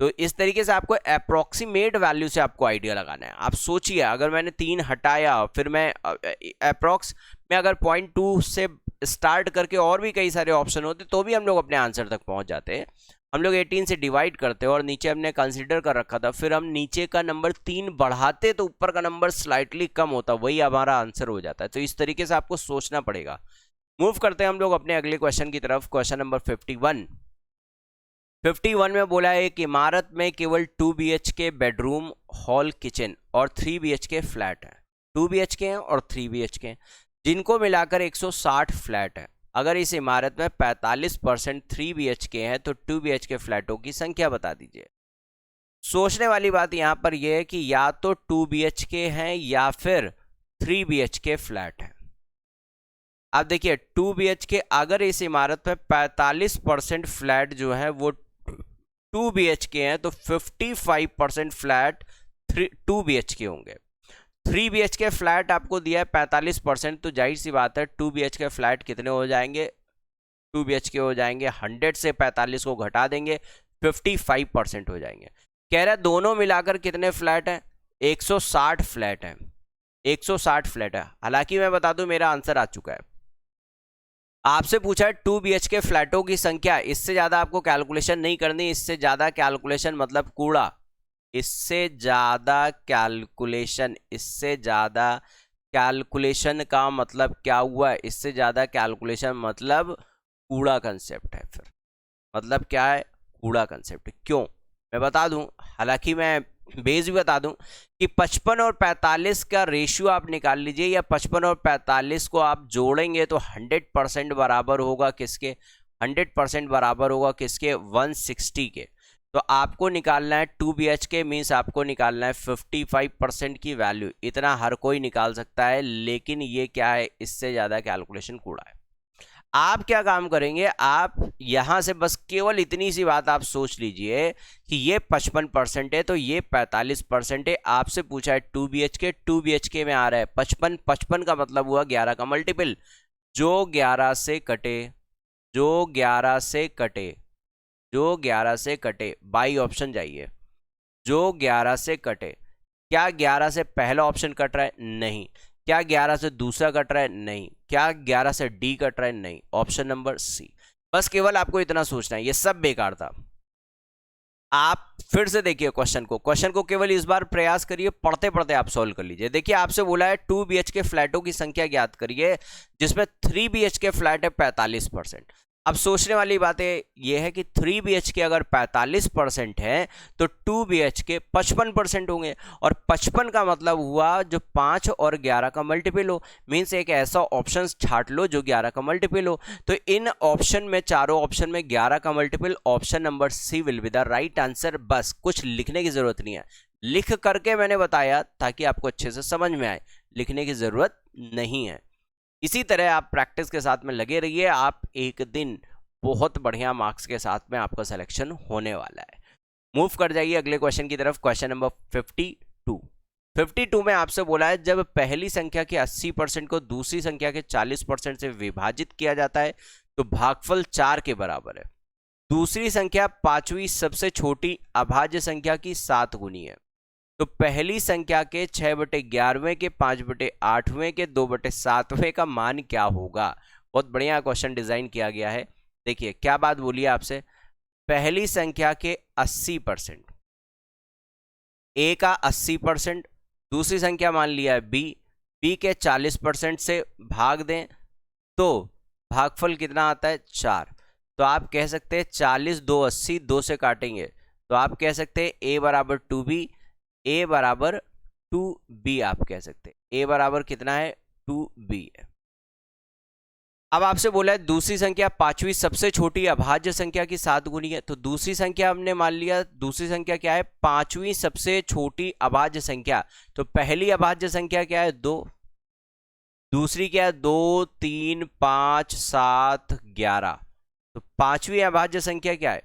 तो इस तरीके से आपको अप्रॉक्सीमेट वैल्यू से आपको आइडिया लगाना है। आप सोचिए, अगर मैंने 3 हटाया फिर मैं अप्रॉक्स में अगर 0.2 से स्टार्ट करके और भी कई सारे ऑप्शन होते तो भी हम लोग अपने आंसर तक पहुंच जाते हैं। हम लोग 18 से डिवाइड करते और नीचे हमने कंसीडर कर रखा था, फिर हम नीचे का नंबर 3 बढ़ाते तो ऊपर का नंबर स्लाइटली कम होता, वही हमारा आंसर हो जाता है। तो इस तरीके से आपको सोचना पड़ेगा। मूव करते हैं हम लोग अपने अगले क्वेश्चन की तरफ, क्वेश्चन नंबर 51। 51 में बोला है एक इमारत में केवल 2 BHK बेडरूम हॉल किचन और 3 BHK फ्लैट है। 2 BHK हैं और 3 BHK हैं, जिनको मिलाकर 160 फ्लैट है। अगर इस इमारत में 45% 3 BHK है तो 2 BHK फ्लैटों की संख्या बता दीजिए। सोचने वाली बात यहां पर यह है कि या तो 2 BHK हैं या फिर 3 BHK फ्लैट है। अब देखिए 2 BHK, अगर इस इमारत में 45% फ्लैट जो है वो 2 BHK हैं तो 55% फ्लैट 2 BHK होंगे। 3 BHK फ्लैट आपको दिया है 45%, तो जाहिर सी बात है 2 BHK फ्लैट कितने हो जाएंगे? 2 BHK हो जाएंगे 100 से 45 को घटा देंगे 55% हो जाएंगे। कह रहा है दोनों मिलाकर कितने फ्लैट हैं? 160 फ्लैट हैं। 160 फ्लैट है। हालांकि मैं बता दूं मेरा आंसर आ चुका है। आपसे पूछा है 2 BHK फ्लैटों की संख्या, इससे ज्यादा आपको कैलकुलेशन नहीं करनी। इससे ज्यादा कैलकुलेशन मतलब कूड़ा, इससे ज्यादा कैलकुलेशन का मतलब क्या हुआ? इससे ज्यादा कैलकुलेशन मतलब कूड़ा कंसेप्ट है। फिर मतलब क्या है? कूड़ा कंसेप्ट। क्यों? मैं बता दूं, हालांकि मैं बेस भी बता दूं कि 55 और 45 का रेशियो आप निकाल लीजिए, या 55 और 45 को आप जोड़ेंगे तो 100% बराबर होगा किसके? 100% बराबर होगा किसके? 160 के। तो आपको निकालना है 2 BHK मीन्स आपको निकालना है 55% की वैल्यू। इतना हर कोई निकाल सकता है, लेकिन ये क्या है? इससे ज्यादा कैलकुलेशन कूड़ा है। आप क्या काम करेंगे? आप यहां से बस केवल इतनी सी बात आप सोच लीजिए कि ये 55% है तो ये 45% है। आपसे पूछा है 2 BHK, 2 BHK में आ रहा है 55, 55 का मतलब हुआ 11 का मल्टीपल। जो 11 से कटे, जो 11 से कटे, जो 11 से कटे, बाई ऑप्शन जाइए। जो 11 से कटे, क्या 11 से पहला ऑप्शन कट रहा है? नहीं। क्या 11 से दूसरा कट रहा है? नहीं। क्या 11 से डी कट रहा है? नहीं। Option number C. बस केवल आपको इतना सोचना है, ये सब बेकार था। आप फिर से देखिए क्वेश्चन को केवल इस बार प्रयास करिए, पढ़ते पढ़ते आप सॉल्व कर लीजिए। देखिए आपसे बोला है 2 BHK फ्लैटों की संख्या ज्ञात करिए, जिसमें 3 BHK फ्लैट है 45%। अब सोचने वाली बात यह है कि 3 BHK अगर 45% है तो 2 BHK 55% होंगे, और 55 का मतलब हुआ जो 5 और 11 का मल्टीपल हो। मीन्स एक ऐसा ऑप्शन छाट लो जो 11 का मल्टीपल हो। तो इन ऑप्शन में, चारों ऑप्शन में 11 का multiple, option number C will be the right answer. बस कुछ लिखने की जरूरत नहीं है, लिख करके मैंने बताया ताकि आपको अच्छे से समझ में आए, लिखने की जरूरत नहीं है। इसी तरह आप प्रैक्टिस के साथ में लगे रहिए, आप एक दिन बहुत बढ़िया मार्क्स के साथ में आपका सिलेक्शन होने वाला है। मूव कर जाइए अगले क्वेश्चन की तरफ। क्वेश्चन नंबर 52 में आपसे बोला है जब पहली संख्या के 80% को दूसरी संख्या के 40% से विभाजित किया जाता है तो भागफल 4 के बराबर है। दूसरी संख्या पांचवी सबसे छोटी अभाज्य संख्या की 7 गुनी है, तो पहली संख्या के 6/11 के 5/8 के 2/7 का मान क्या होगा? बहुत बढ़िया क्वेश्चन डिजाइन किया गया है। देखिए क्या बात बोली आपसे, पहली संख्या के 80%, ए का 80%, दूसरी संख्या मान लिया है बी के 40% से भाग दें तो भागफल कितना आता है? 4। तो आप कह सकते हैं 40 2 80, 2 से काटेंगे तो आप कह सकते हैं ए बराबर 2b, ए बराबर 2b आप कह सकते हैं। ए बराबर कितना है? 2b है। अब आपसे बोला है दूसरी संख्या पांचवी सबसे छोटी अभाज्य संख्या की 7 गुनी है, तो दूसरी संख्या हमने मान लिया, दूसरी संख्या क्या है? पांचवी सबसे छोटी अभाज्य संख्या। तो पहली अभाज्य संख्या क्या है? 2, दूसरी क्या है? 2 3 5 7 11, तो पांचवी अभाज्य संख्या क्या है?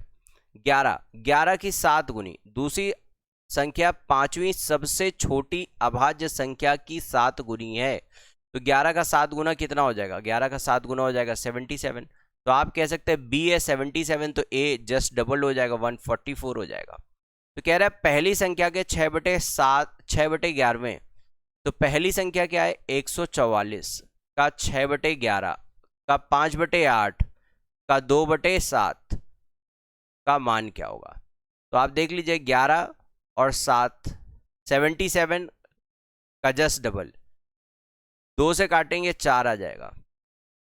11, 11 की 7 गुनी। दूसरी संख्या पांचवी सबसे छोटी अभाज्य संख्या की 7 गुनी है, तो 11 का 7 गुना कितना हो जाएगा? 11 का 7 गुना हो जाएगा 77। तो आप कह सकते हैं बी है 77, तो ए जस्ट डबल हो जाएगा 144 हो जाएगा। तो कह रहा है पहली संख्या के 6/11, तो पहली संख्या क्या है? 144 का 6/11 का 5/8 का 2/7 का मान क्या होगा? तो आप देख लीजिए 11 और 7, 77 का जस्ट डबल, 2 से काटेंगे 4 आ जाएगा,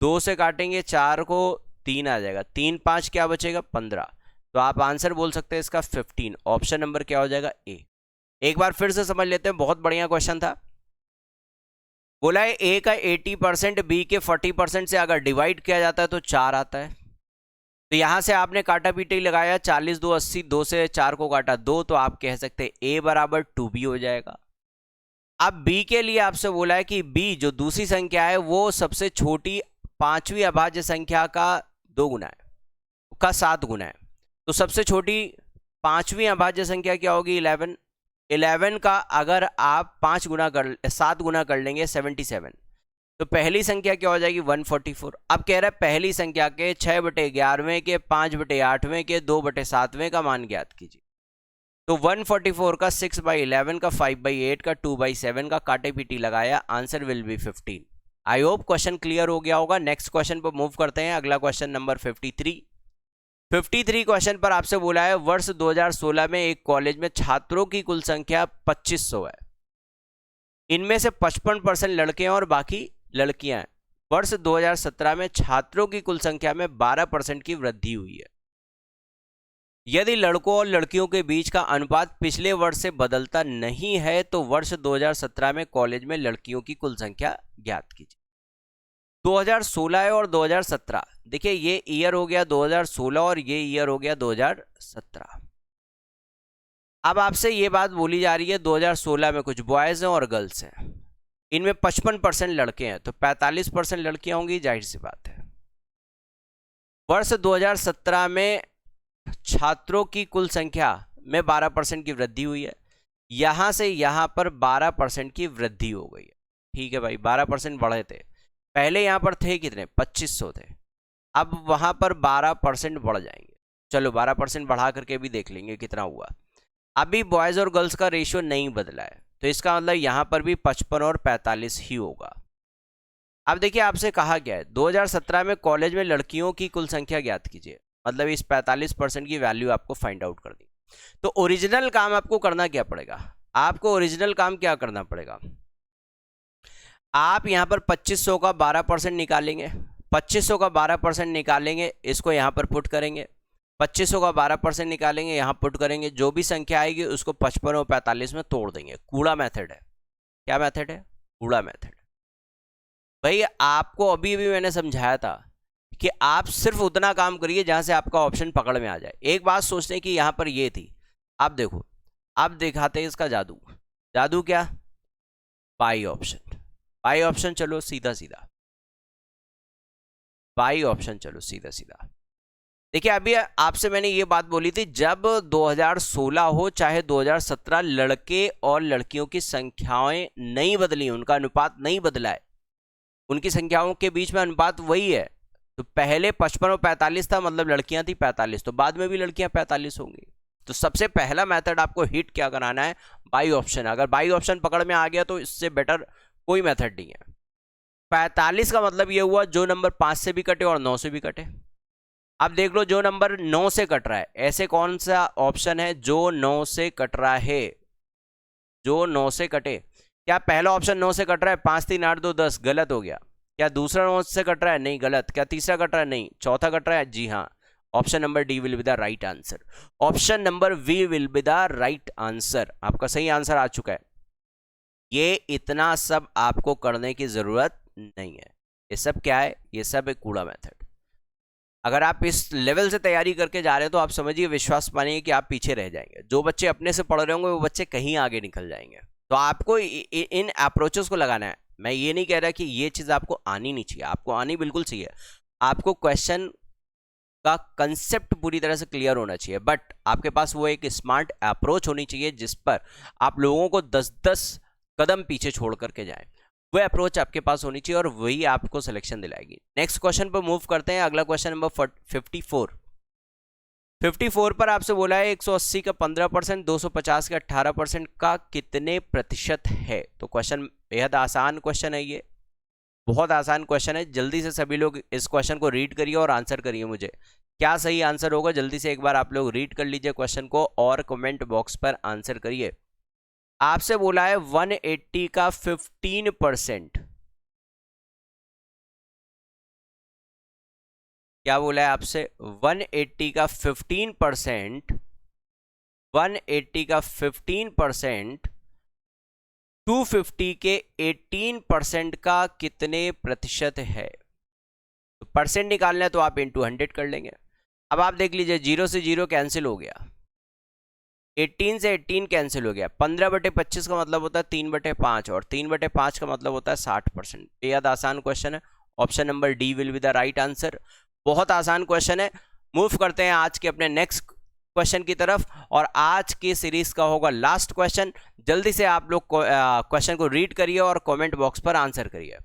2 से काटेंगे 4 को 3 आ जाएगा, 3 5 क्या बचेगा? 15। तो आप आंसर बोल सकते हैं इसका 15। ऑप्शन नंबर क्या हो जाएगा? ए। एक बार फिर से समझ लेते हैं, बहुत बढ़िया क्वेश्चन था। बोला है ए का 80% बी के 40% से अगर डिवाइड किया जाता है तो 4 आता है। तो यहां से आपने काटा पीटी लगाया, 40 2 80, 2 से 4 को काटा 2, तो आप कह सकते हैं ए बराबर 2b हो जाएगा। अब बी के लिए आपसे बोला है कि बी जो दूसरी संख्या है वो सबसे छोटी पांचवी अभाज्य संख्या का 2 गुना है, का 7 गुना है। तो सबसे छोटी पांचवी अभाज्य संख्या क्या होगी? 11। 11 का अगर आप 7 गुना कर लेंगे 77, तो पहली संख्या क्या हो जाएगी? 144। अब कह रहा है पहली संख्या के 6/11वें के 5/8वें के 2/7वें का मान ज्ञात कीजिए। तो 144 का 6/11 का 5/8 का 2/7 का काटे पीटी लगाया, answer will B 15। I hope question clear हो गया होगा। नेक्स्ट क्वेश्चन पर मूव करते हैं। अगला क्वेश्चन नंबर 53 क्वेश्चन पर आपसे बोला है वर्ष 2016 में एक कॉलेज में छात्रों की कुल संख्या 2500 है। इनमें से 55% लड़के हैं और बाकी लड़कियां हैं। वर्ष 2017 में छात्रों की कुल संख्या में 12% की वृद्धि हुई है। यदि लड़कों और लड़कियों के बीच का अनुपात पिछले वर्ष से बदलता नहीं है तो वर्ष 2017 में कॉलेज में लड़कियों की कुल संख्या ज्ञात कीजिए। 2016 है और 2017, देखिए ये ईयर हो गया 2016 और ये ईयर हो गया 2017। अब आपसे ये बात बोली जा रही है 2016 में कुछ बॉयज हैं और गर्ल्स हैं, इनमें 55% लड़के हैं, तो 45% लड़कियां होंगी, जाहिर सी बात है। वर्ष 2017 में छात्रों की कुल संख्या में 12% की वृद्धि हुई है। यहां से यहां पर 12% की वृद्धि हो गई है। ठीक है भाई, 12% बढ़े थे। पहले यहां पर थे कितने? 2500 थे। अब वहां पर 12% बढ़ जाएंगे। चलो 12% बढ़ा करके भी देख लेंगे कितना हुआ। अभी बॉयज और गर्ल्स का रेशियो नहीं बदला है, तो इसका मतलब यहां पर भी 55 और 45 ही होगा। अब देखिए आपसे कहा गया है 2017 में कॉलेज में लड़कियों की कुल संख्या ज्ञात कीजिए, मतलब इस 45% की वैल्यू आपको फाइंड आउट कर दी। तो ओरिजिनल काम आपको करना क्या पड़ेगा? आपको ओरिजिनल काम क्या करना पड़ेगा? आप यहां पर 2500 का 12% निकालेंगे, 2500 का 12% निकालेंगे, इसको यहां पर पुट करेंगे, 2500 का 12% निकालेंगे, यहां पुट करेंगे, जो भी संख्या आएगी उसको 55 और 45 में तोड़ देंगे। कूड़ा मेथड है। क्या मेथड है? कूड़ा मेथड। भाई आपको अभी अभी मैंने समझाया था कि आप सिर्फ उतना काम करिए जहां से आपका ऑप्शन पकड़ में आ जाए। एक बात सोचने की, यहां पर ये थी, आप देखो, आप दिखाते हैं इसका जादू। जादू क्या? By option. बाई ऑप्शन, चलो सीधा सीधा बाई ऑप्शन, चलो सीधा सीधा। देखिए अभी आपसे मैंने ये बात बोली थी, जब 2016 हो चाहे 2017, लड़के और लड़कियों की संख्याएं नहीं बदली, उनका अनुपात नहीं बदला है, उनकी संख्याओं के बीच में अनुपात वही है। तो पहले 55 और 45 था, मतलब लड़कियां थी 45, तो बाद में भी लड़कियां 45 होंगी। तो सबसे पहला मेथड आपको हिट क्या कराना है? By option. अगर बाई ऑप्शन पकड़ में आ गया तो इससे बेटर कोई मेथड नहीं है। 45 का मतलब ये हुआ जो नंबर 5 से भी कटे और 9 से भी कटे। अब देख लो जो नंबर 9 से कट रहा है, ऐसे कौन सा ऑप्शन है जो 9 से कट रहा है? जो 9 से कटे। क्या पहला ऑप्शन 9 से कट रहा है? 5 3 8 2 10, गलत हो गया। क्या दूसरा 9 से कट रहा है? नहीं, गलत। क्या तीसरा कट रहा है? नहीं। चौथा कट रहा है? जी हाँ। Option number D will be the right answer. Option number B will be the right answer. आपका सही आंसर आ चुका है। ये इतना सब आपको करने की जरूरत नहीं है। ये सब क्या है? ये सब एक कूड़ा मेथड। अगर आप इस लेवल से तैयारी करके जा रहे हैं तो आप समझिए, विश्वास मानिए कि आप पीछे रह जाएंगे। जो बच्चे अपने से पढ़ रहे होंगे वो बच्चे कहीं आगे निकल जाएंगे। तो आपको इन अप्रोचेस को लगाना है। मैं ये नहीं कह रहा कि ये चीज़ आपको आनी नहीं चाहिए, आपको आनी बिल्कुल चाहिए। आपको क्वेश्चन का कंसेप्ट पूरी तरह से क्लियर होना चाहिए, बट आपके पास वो एक स्मार्ट अप्रोच होनी चाहिए जिस पर आप लोगों को 10-10 कदम पीछे छोड़ करके जाएं। वो अप्रोच आपके पास होनी चाहिए और वही आपको सिलेक्शन दिलाएगी। नेक्स्ट क्वेश्चन पर मूव करते हैं। अगला क्वेश्चन नंबर 54 पर आपसे बोला है 180 का 15%, 250 का 18% का कितने प्रतिशत है? तो क्वेश्चन बेहद आसान क्वेश्चन है, ये बहुत आसान क्वेश्चन है। जल्दी से सभी लोग इस क्वेश्चन को रीड करिए और आंसर करिए। मुझे क्या सही आंसर होगा जल्दी से एक बार आप लोग रीड कर लीजिए क्वेश्चन को और कमेंट बॉक्स पर आंसर करिए। आपसे बोला है 180 का 15%, क्या बोला है आपसे, 180 का 15%, 180 का 15% 250 के 18% का कितने प्रतिशत है। तो परसेंट निकालना है तो आप इंटू 100 कर लेंगे। अब आप देख लीजिए, 0 से 0 कैंसिल हो गया, 18 से 18 कैंसिल हो गया, 15/25 का मतलब होता है 3/5 और 3/5 का मतलब होता है 60%। बेहद आसान क्वेश्चन है, option number D will be the right answer. बहुत आसान क्वेश्चन है। मूव करते हैं आज के अपने नेक्स्ट क्वेश्चन की तरफ, और आज की सीरीज का होगा लास्ट क्वेश्चन। जल्दी से आप लोग क्वेश्चन को रीड करिए और कमेंट बॉक्स पर आंसर करिए।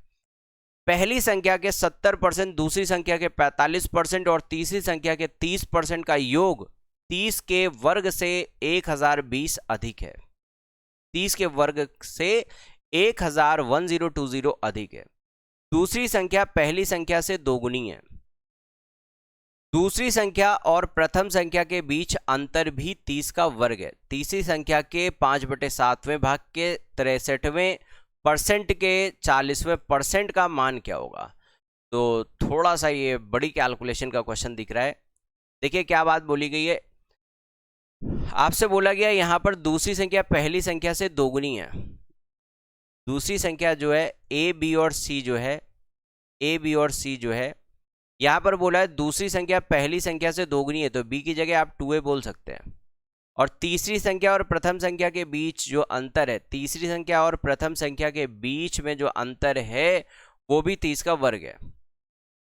पहली संख्या के 70%, दूसरी संख्या के 45% और तीसरी संख्या के 30% का योग 30 के वर्ग से 1020 अधिक है। 30 के वर्ग से 1020 अधिक है। दूसरी संख्या पहली संख्या से दोगुनी है। दूसरी संख्या और प्रथम संख्या के बीच अंतर भी 30 का वर्ग है। तीसरी संख्या के 5/7वें भाग के 63वें परसेंट के 40वें परसेंट का मान क्या होगा। तो थोड़ा सा ये बड़ी कैलकुलेशन का क्वेश्चन दिख रहा है। देखिए क्या बात बोली गई है, आपसे बोला गया यहाँ पर दूसरी संख्या पहली संख्या से दोगुनी है। दूसरी संख्या जो है ए बी और सी जो है, ए बी और सी जो है, यहाँ पर बोला है दूसरी संख्या पहली संख्या से दोगुनी है, तो बी की जगह आप 2a बोल सकते हैं। और तीसरी संख्या और प्रथम संख्या के बीच जो अंतर है, तीसरी संख्या और प्रथम संख्या के बीच में जो अंतर है वो भी 30 का वर्ग है।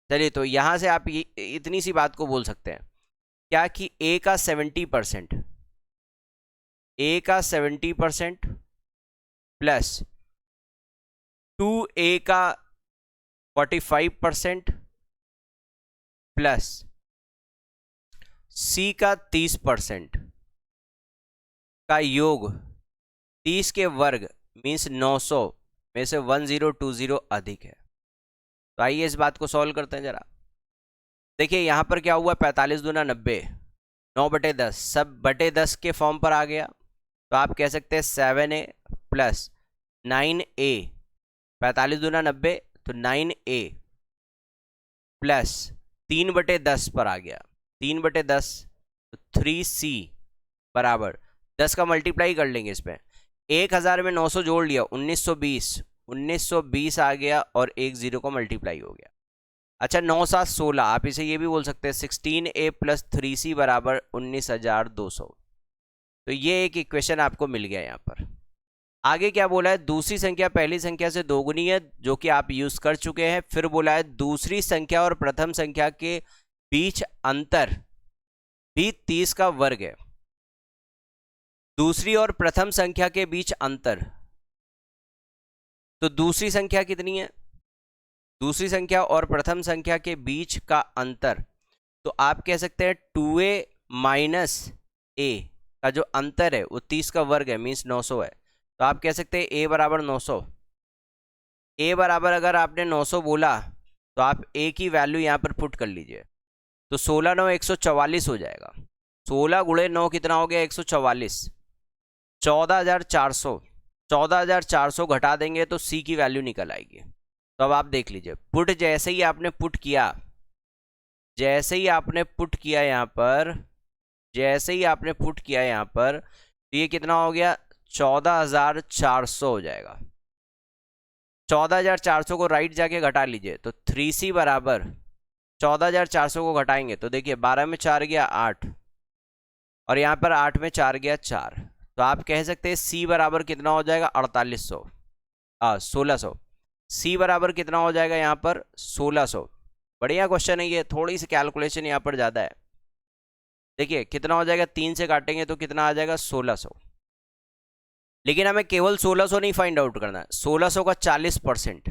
चलिए, तो यहाँ से आप इतनी सी बात को बोल सकते हैं क्या कि a का 70%, a का 70% प्लस 2a का 45% प्लस c का 30% का योग 30 के वर्ग मीन्स 900 में से 1020 अधिक है। तो आइए इस बात को सॉल्व करते हैं जरा। देखिए यहाँ पर क्या हुआ, 45 दूना 90, 9/10 सब बटे 10 के फॉर्म पर आ गया। तो आप कह सकते हैं 7a प्लस 9a, 45 दूना 90 तो 9a प्लस 3/10 पर आ गया, 3/10 तो 3c बराबर 10 का मल्टीप्लाई कर लेंगे इस पर, 1000 में 900 जोड़ लिया 1920 आ गया और 1 0 को मल्टीप्लाई हो गया। अच्छा 9 7 16, आप इसे ये भी बोल सकते हैं 16a प्लस 3c बराबर 19,200। तो ये एक इक्वेशन आपको मिल गया यहाँ पर। आगे क्या बोला है, दूसरी संख्या पहली संख्या से दोगुनी है, जो कि आप यूज कर चुके हैं। फिर बोला है दूसरी संख्या और प्रथम संख्या के बीच अंतर भी 30 का वर्ग है। दूसरी और प्रथम संख्या के बीच अंतर, तो दूसरी संख्या कितनी है, दूसरी संख्या और प्रथम संख्या के बीच का अंतर, तो आप कह सकते हैं 2a माइनस a का जो अंतर है वो 30 का वर्ग है, मीन्स 900 है। तो आप कह सकते हैं a बराबर 900। a बराबर अगर आपने 900 बोला तो आप a की वैल्यू यहाँ पर पुट कर लीजिए, तो 16 9 144 हो जाएगा। 16 गुणे 9 कितना हो गया, 144, 14,400, 14,400 घटा देंगे तो c की वैल्यू निकल आएगी। तो अब आप देख लीजिए, पुट जैसे ही आपने पुट किया, जैसे ही आपने पुट किया यहाँ पर, जैसे ही आपने पुट किया यहाँ पर, तो ये कितना हो गया, 14,400 हो जाएगा। 14,400 को राइट जाके घटा लीजिए, तो 3c बराबर 14,400 को घटाएंगे तो देखिए 12 में 4 गया 8 और यहाँ पर 8 में 4 गया 4। तो आप कह सकते हैं c बराबर कितना हो जाएगा, 1600। c बराबर कितना हो जाएगा यहाँ पर, 1600। बढ़िया क्वेश्चन है ये, थोड़ी सी कैलकुलेशन यहाँ पर ज़्यादा है। देखिए कितना हो जाएगा, 3 से काटेंगे तो कितना आ जाएगा, 1600। लेकिन हमें केवल 1600 नहीं फाइंड आउट करना है, 1600 का 40%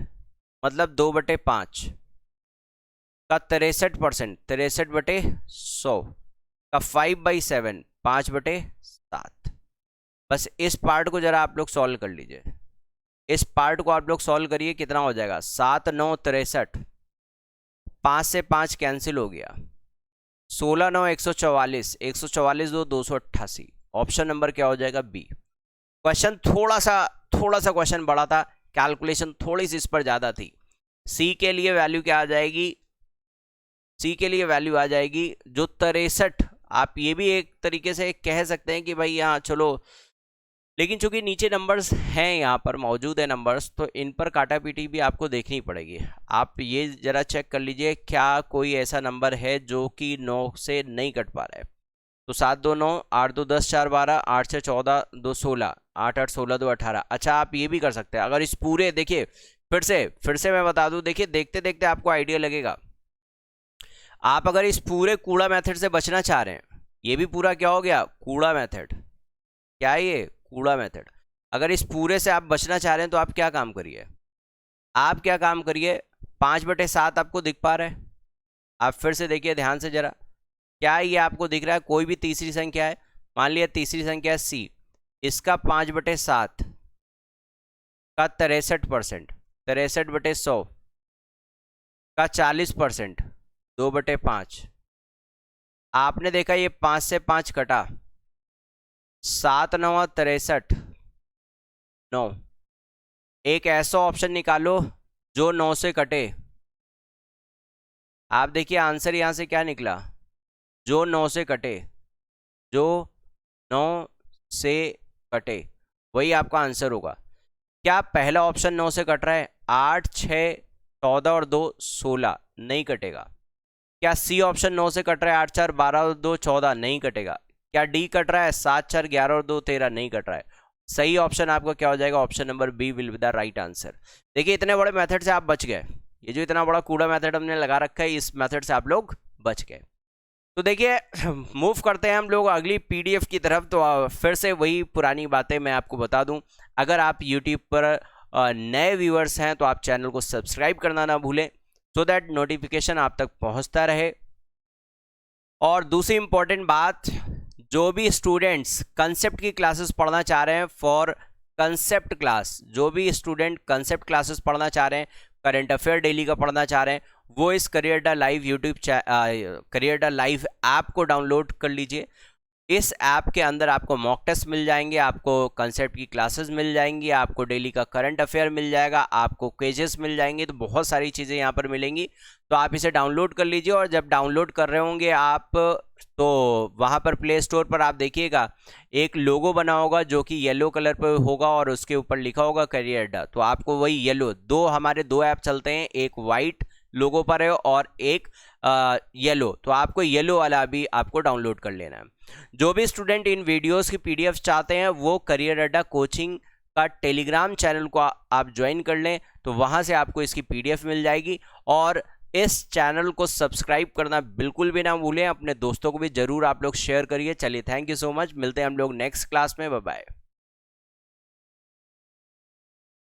मतलब 2/5 का 63%, 63/100 का 5/7, 5/7। बस इस पार्ट को जरा आप लोग सॉल्व कर लीजिए, इस पार्ट को आप लोग सॉल्व करिए, कितना हो जाएगा, 7 9 63, 5 से 5 कैंसिल हो गया, 16 9 144, 144 2 288। ऑप्शन नंबर क्या हो जाएगा, बी। क्वेश्चन थोड़ा सा क्वेश्चन बड़ा था, कैलकुलेशन थोड़ी सी इस पर ज़्यादा थी। सी के लिए वैल्यू क्या आ जाएगी, सी के लिए वैल्यू आ जाएगी जो 63। आप ये भी एक तरीके से कह सकते हैं कि भाई यहाँ चलो, लेकिन चूंकि नीचे नंबर्स हैं, यहाँ पर मौजूद है नंबर्स, तो इन पर काटापीटी भी आपको देखनी पड़ेगी। आप ये जरा चेक कर लीजिए क्या कोई ऐसा नंबर है जो कि 9 से नहीं कट पा रहा है। तो 7 2 9, 8 2 10 4 12, 8 6 14 2 16, 8 8 16 2 18। अच्छा, आप ये भी कर सकते हैं, अगर इस पूरे, देखिए फिर से मैं बता दूं, देखिए देखते देखते आपको आइडिया लगेगा। आप अगर इस पूरे कूड़ा मेथड से बचना चाह रहे हैं, ये भी पूरा क्या हो गया, कूड़ा मेथड, क्या है ये, कूड़ा मेथड। अगर इस पूरे से आप बचना चाह रहे हैं तो आप क्या काम करिए, 5/7 आपको दिख पा रहा है। आप फिर से देखिए ध्यान से जरा, क्या ये आपको दिख रहा है, कोई भी तीसरी संख्या है, मान लिया तीसरी संख्या है सी, इसका 5/7 का 63%, 63/100 का 40%, 2/5। आपने देखा ये 5 से 5 कटा, 7 9 63, 9। एक ऐसा ऑप्शन निकालो जो 9 से कटे। आप देखिए आंसर यहां से क्या निकला, जो 9 से कटे, जो 9 से कटे, वही आपका आंसर होगा। क्या पहला ऑप्शन 9 से कट रहा है, 8 6 14 और 2 16, नहीं कटेगा। क्या सी ऑप्शन 9 से कट रहा है, 8 4 12 और 2 14, नहीं कटेगा। क्या डी कट रहा है, 7 4 11 और 2 13, नहीं कट रहा है। सही ऑप्शन आपका क्या हो जाएगा, option number B will be the right answer. देखिए इतने बड़े मेथड से आप बच गए, ये जो इतना बड़ा कूड़ा मेथड हमने लगा रखा है, इस मेथड से आप लोग बच गए। तो देखिए मूव करते हैं हम लोग अगली पीडीएफ की तरफ। तो फिर से वही पुरानी बातें मैं आपको बता दूं, अगर आप यूट्यूब पर नए व्यूअर्स हैं तो आप चैनल को सब्सक्राइब करना ना भूलें, सो दैट नोटिफिकेशन आप तक पहुंचता रहे। और दूसरी इंपॉर्टेंट बात, जो भी स्टूडेंट्स कंसेप्ट की क्लासेस पढ़ना चाह रहे हैं, फॉर कंसेप्ट क्लास, जो भी स्टूडेंट कंसेप्ट क्लासेस पढ़ना चाह रहे हैं, करंट अफेयर डेली का पढ़ना चाह रहे हैं, वो इस career live YouTube career live app को डाउनलोड कर लीजिए। इस ऐप के अंदर आपको मॉक टेस्ट मिल जाएंगे, आपको कंसेप्ट की क्लासेस मिल जाएंगी, आपको डेली का करंट अफेयर मिल जाएगा, आपको क्विजेस मिल जाएंगे, तो बहुत सारी चीज़ें यहाँ पर मिलेंगी। तो आप इसे डाउनलोड कर लीजिए। और जब डाउनलोड कर रहे होंगे आप, तो वहाँ पर प्ले स्टोर पर आप देखिएगा एक लोगो बना होगा जो कि येलो कलर पर होगा और उसके ऊपर लिखा होगा करियर अड्डा। तो आपको वही येलो, हमारे दो ऐप चलते हैं, एक वाइट लोगो पर है और एक येलो, तो आपको येलो वाला भी आपको डाउनलोड कर लेना है। जो भी स्टूडेंट इन वीडियोस की पीडीएफ चाहते हैं वो करियर अड्डा कोचिंग का टेलीग्राम चैनल को आप ज्वाइन कर लें, तो वहां से आपको इसकी पीडीएफ मिल जाएगी। और इस चैनल को सब्सक्राइब करना बिल्कुल भी ना भूलें, अपने दोस्तों को भी जरूर आप लोग शेयर करिए। चलिए, थैंक यू सो मच, मिलते हैं हम लोग नेक्स्ट क्लास में, बाय बाय।